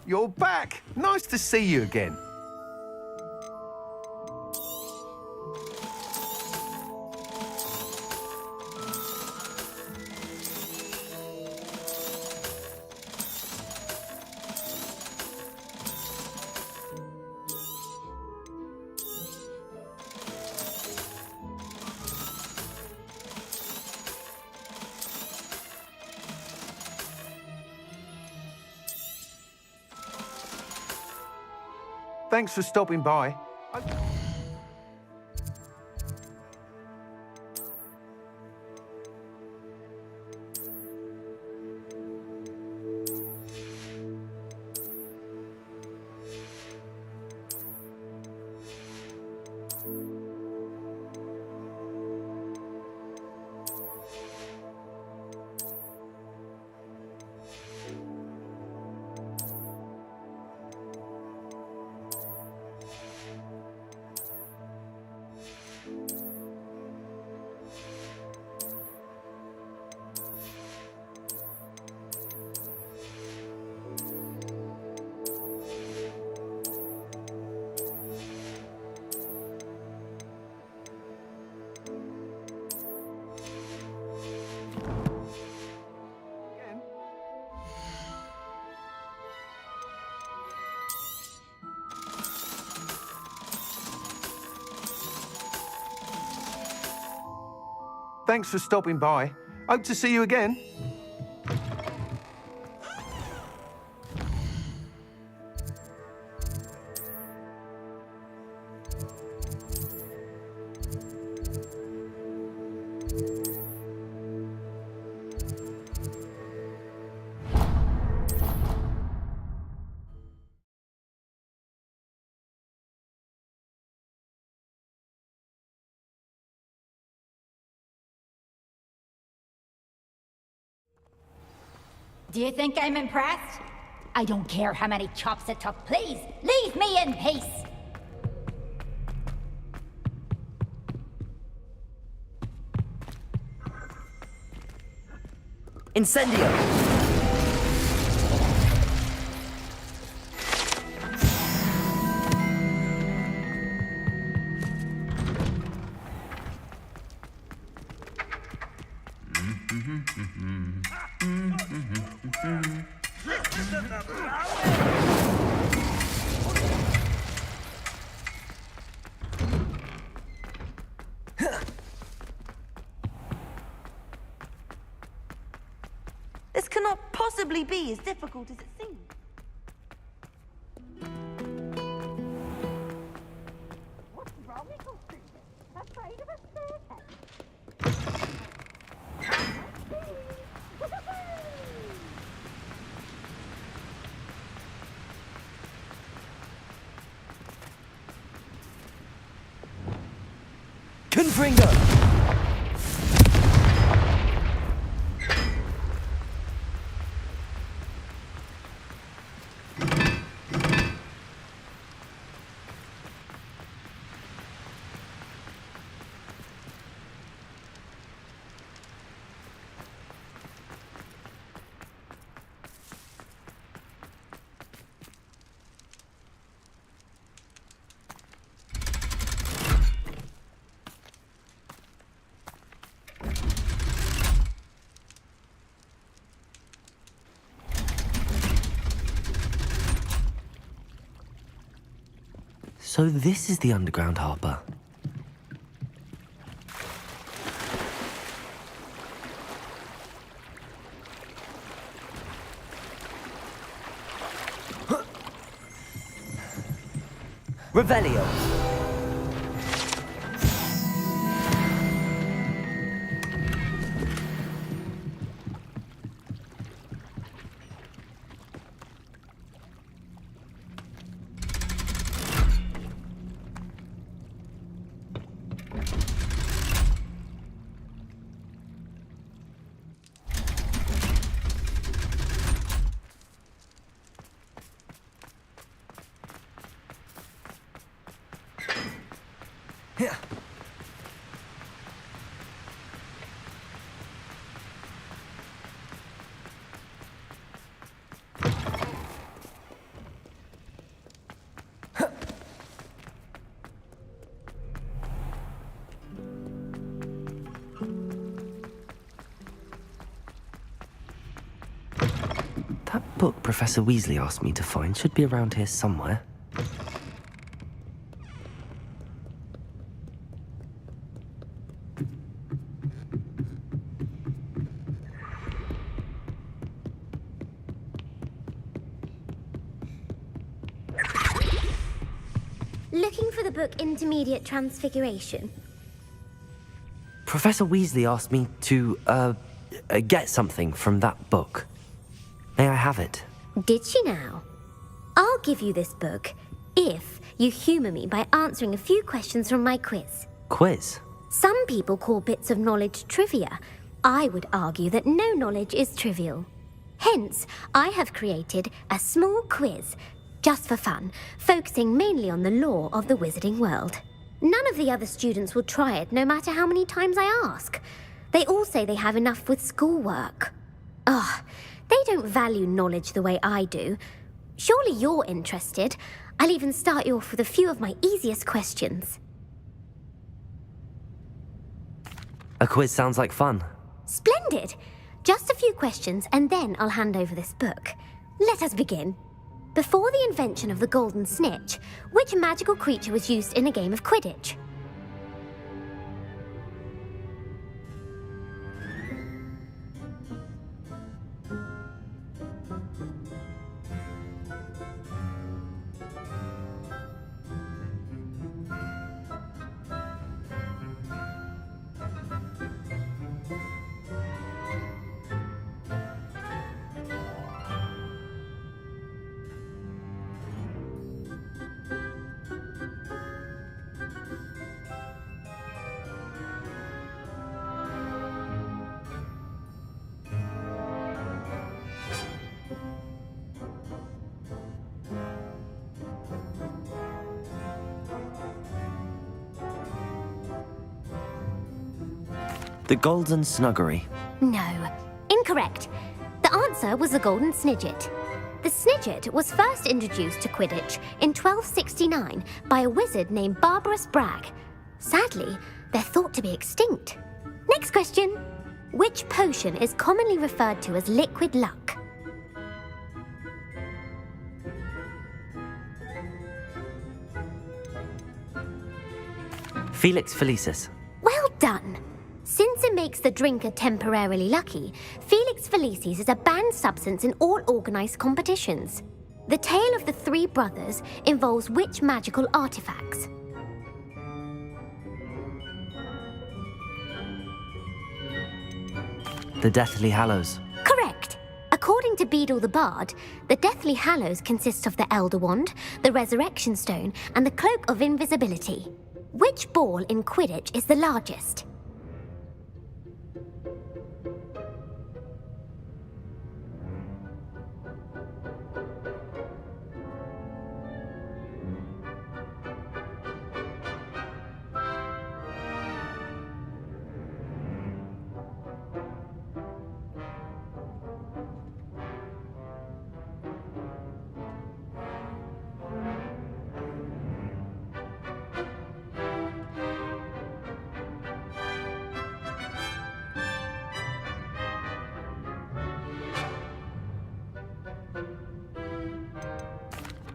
You're back! Nice to see you again. Thanks for stopping by. Thanks for stopping by. Hope to see you again. Do you think I'm impressed? I don't care how many chops it took. Please, leave me in peace! Incendio! This cannot possibly be as difficult as it seems. What's wrong with you, students? Afraid of a staircase? Confringo! So this is the underground harbour. Revelio. That book Professor Weasley asked me to find should be around here somewhere. Looking for the book Intermediate Transfiguration? Professor Weasley asked me to, get something from that book. May I have it? Did she now? I'll give you this book if you humour me by answering a few questions from my quiz. Quiz? Some people call bits of knowledge trivia. I would argue that no knowledge is trivial. Hence, I have created a small quiz, just for fun, focusing mainly on the lore of the wizarding world. None of the other students will try it, no matter how many times I ask. They all say they have enough with schoolwork. Ugh, they don't value knowledge the way I do. Surely you're interested. I'll even start you off with a few of my easiest questions. A quiz sounds like fun. Splendid! Just a few questions, and then I'll hand over this book. Let us begin. Before the invention of the golden snitch, which magical creature was used in a game of Quidditch? The Golden Snuggery. No, incorrect. The answer was the golden snidget. The snidget was first introduced to Quidditch in 1269 by a wizard named Barbarous Bragg. Sadly, they're thought to be extinct. Next question. Which potion is commonly referred to as liquid luck? Felix Felicis. Well done. Since makes the drinker temporarily lucky, Felix Felicis is a banned substance in all organized competitions. The tale of the three brothers involves which magical artifacts? The Deathly Hallows. Correct. According to Beadle the Bard, the Deathly Hallows consists of the Elder Wand, the Resurrection Stone, and the Cloak of Invisibility. Which ball in Quidditch is the largest?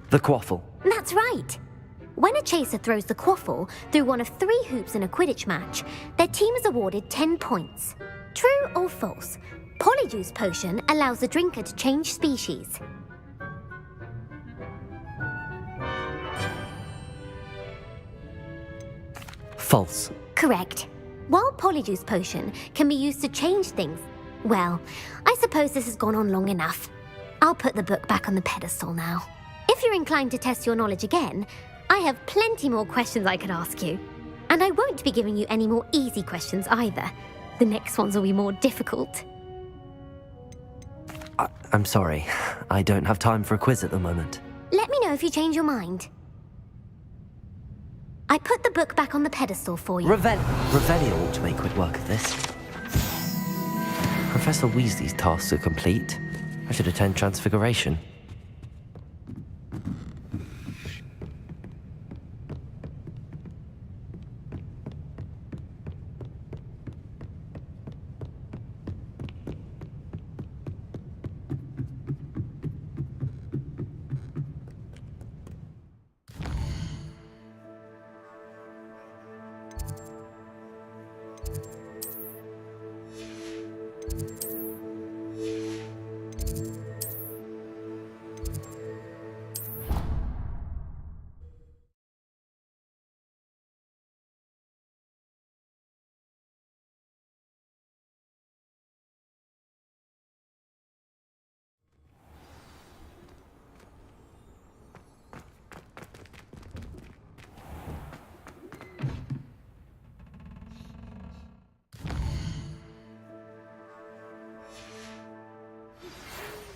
The Quaffle. That's right. When a chaser throws the quaffle through one of 3 hoops in a Quidditch match, their team is awarded 10 points. True or false? Polyjuice Potion allows the drinker to change species. False. Correct. While Polyjuice Potion can be used to change things, well, I suppose this has gone on long enough. I'll put the book back on the pedestal now. If you're inclined to test your knowledge again, I have plenty more questions I could ask you. And I won't be giving you any more easy questions either. The next ones will be more difficult. I'm sorry. I don't have time for a quiz at the moment. Let me know if you change your mind. I put the book back on the pedestal for you. Revelio ought to make quick work of this. Professor Weasley's tasks are complete. I should attend Transfiguration.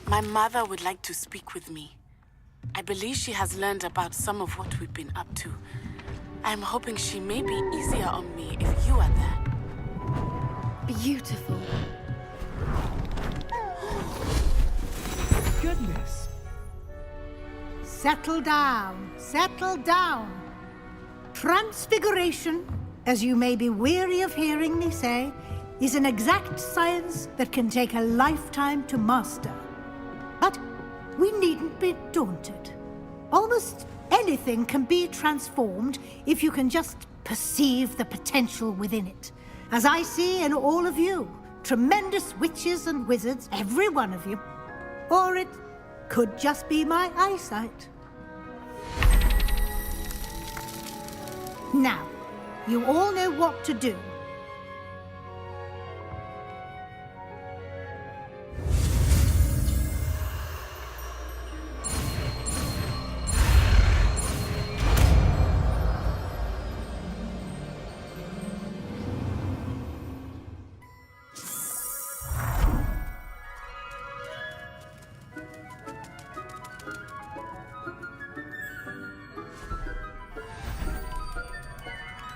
My mother would like to speak with me. I believe she has learned about some of what we've been up to. I'm hoping she may be easier on me if you are there. Beautiful. Goodness. Settle down, settle down. Transfiguration, as you may be weary of hearing me say, is an exact science that can take a lifetime to master. But we needn't be daunted. Almost anything can be transformed if you can just perceive the potential within it. As I see in all of you, tremendous witches and wizards, every one of you. Or it could just be my eyesight. Now, you all know what to do.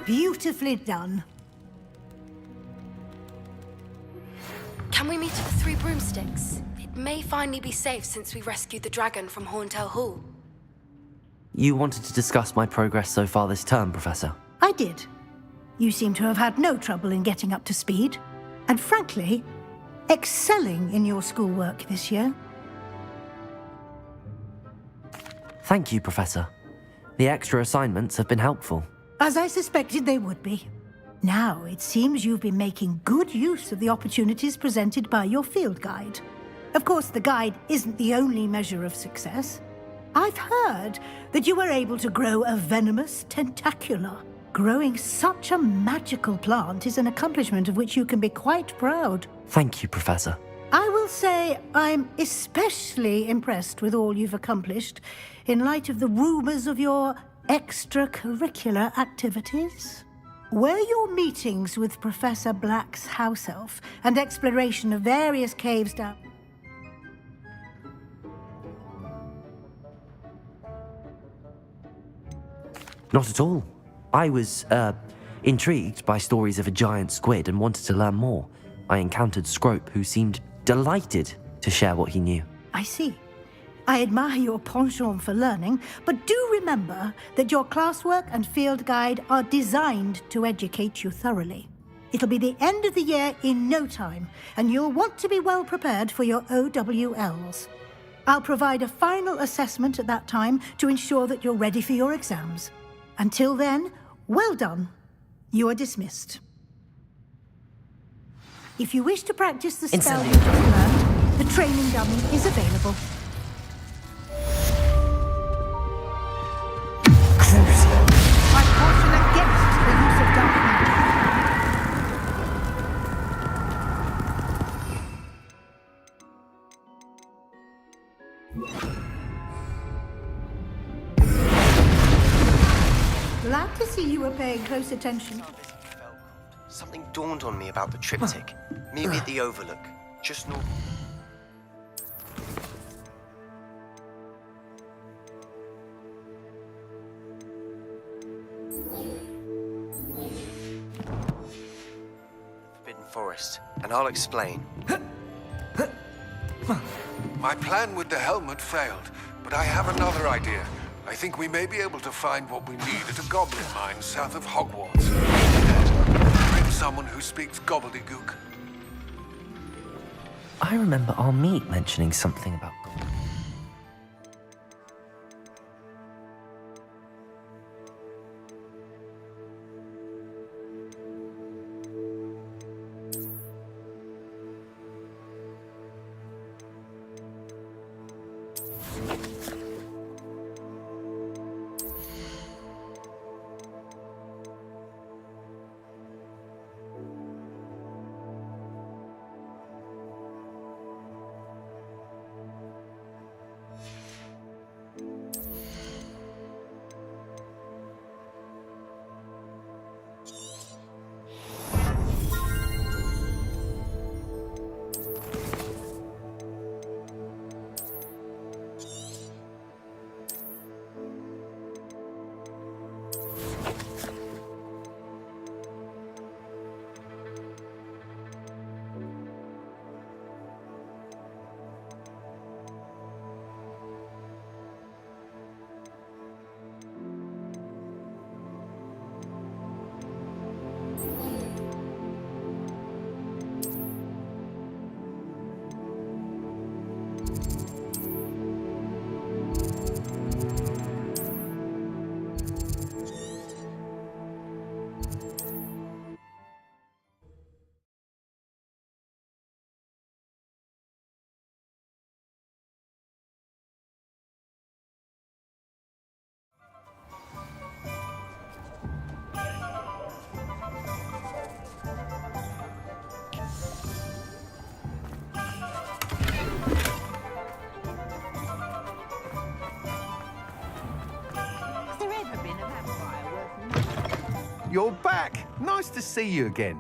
Beautifully done. Can we meet at the Three Broomsticks? It may finally be safe since we rescued the dragon from Horntail Hall. You wanted to discuss my progress so far this term, Professor? I did. You seem to have had no trouble in getting up to speed. And frankly, excelling in your schoolwork this year. Thank you, Professor. The extra assignments have been helpful. As I suspected they would be. Now, it seems you've been making good use of the opportunities presented by your field guide. Of course, the guide isn't the only measure of success. I've heard that you were able to grow a venomous tentacula. Growing such a magical plant is an accomplishment of which you can be quite proud. Thank you, Professor. I will say I'm especially impressed with all you've accomplished in light of the rumors of your extracurricular activities. Were your meetings with Professor Black's house elf and exploration of various caves down... Not at all. I was, intrigued by stories of a giant squid and wanted to learn more. I encountered Scrope, who seemed delighted to share what he knew. I see. I admire your penchant for learning, but do remember that your classwork and field guide are designed to educate you thoroughly. It'll be the end of the year in no time, and you'll want to be well prepared for your OWLs. I'll provide a final assessment at that time to ensure that you're ready for your exams. Until then, well done. You are dismissed. If you wish to practice the spell you just learned, the training dummy is available. I caution against the use of dark magic. Glad to see you were paying close attention. Something dawned on me about the triptych. Maybe at the Overlook. Just north. Forbidden Forest. And I'll explain. My plan with the helmet failed, but I have another idea. I think we may be able to find what we need at a goblin mine south of Hogwarts. Bring someone who speaks gobbledygook. I remember our meet mentioning something about... You're back! Nice to see you again.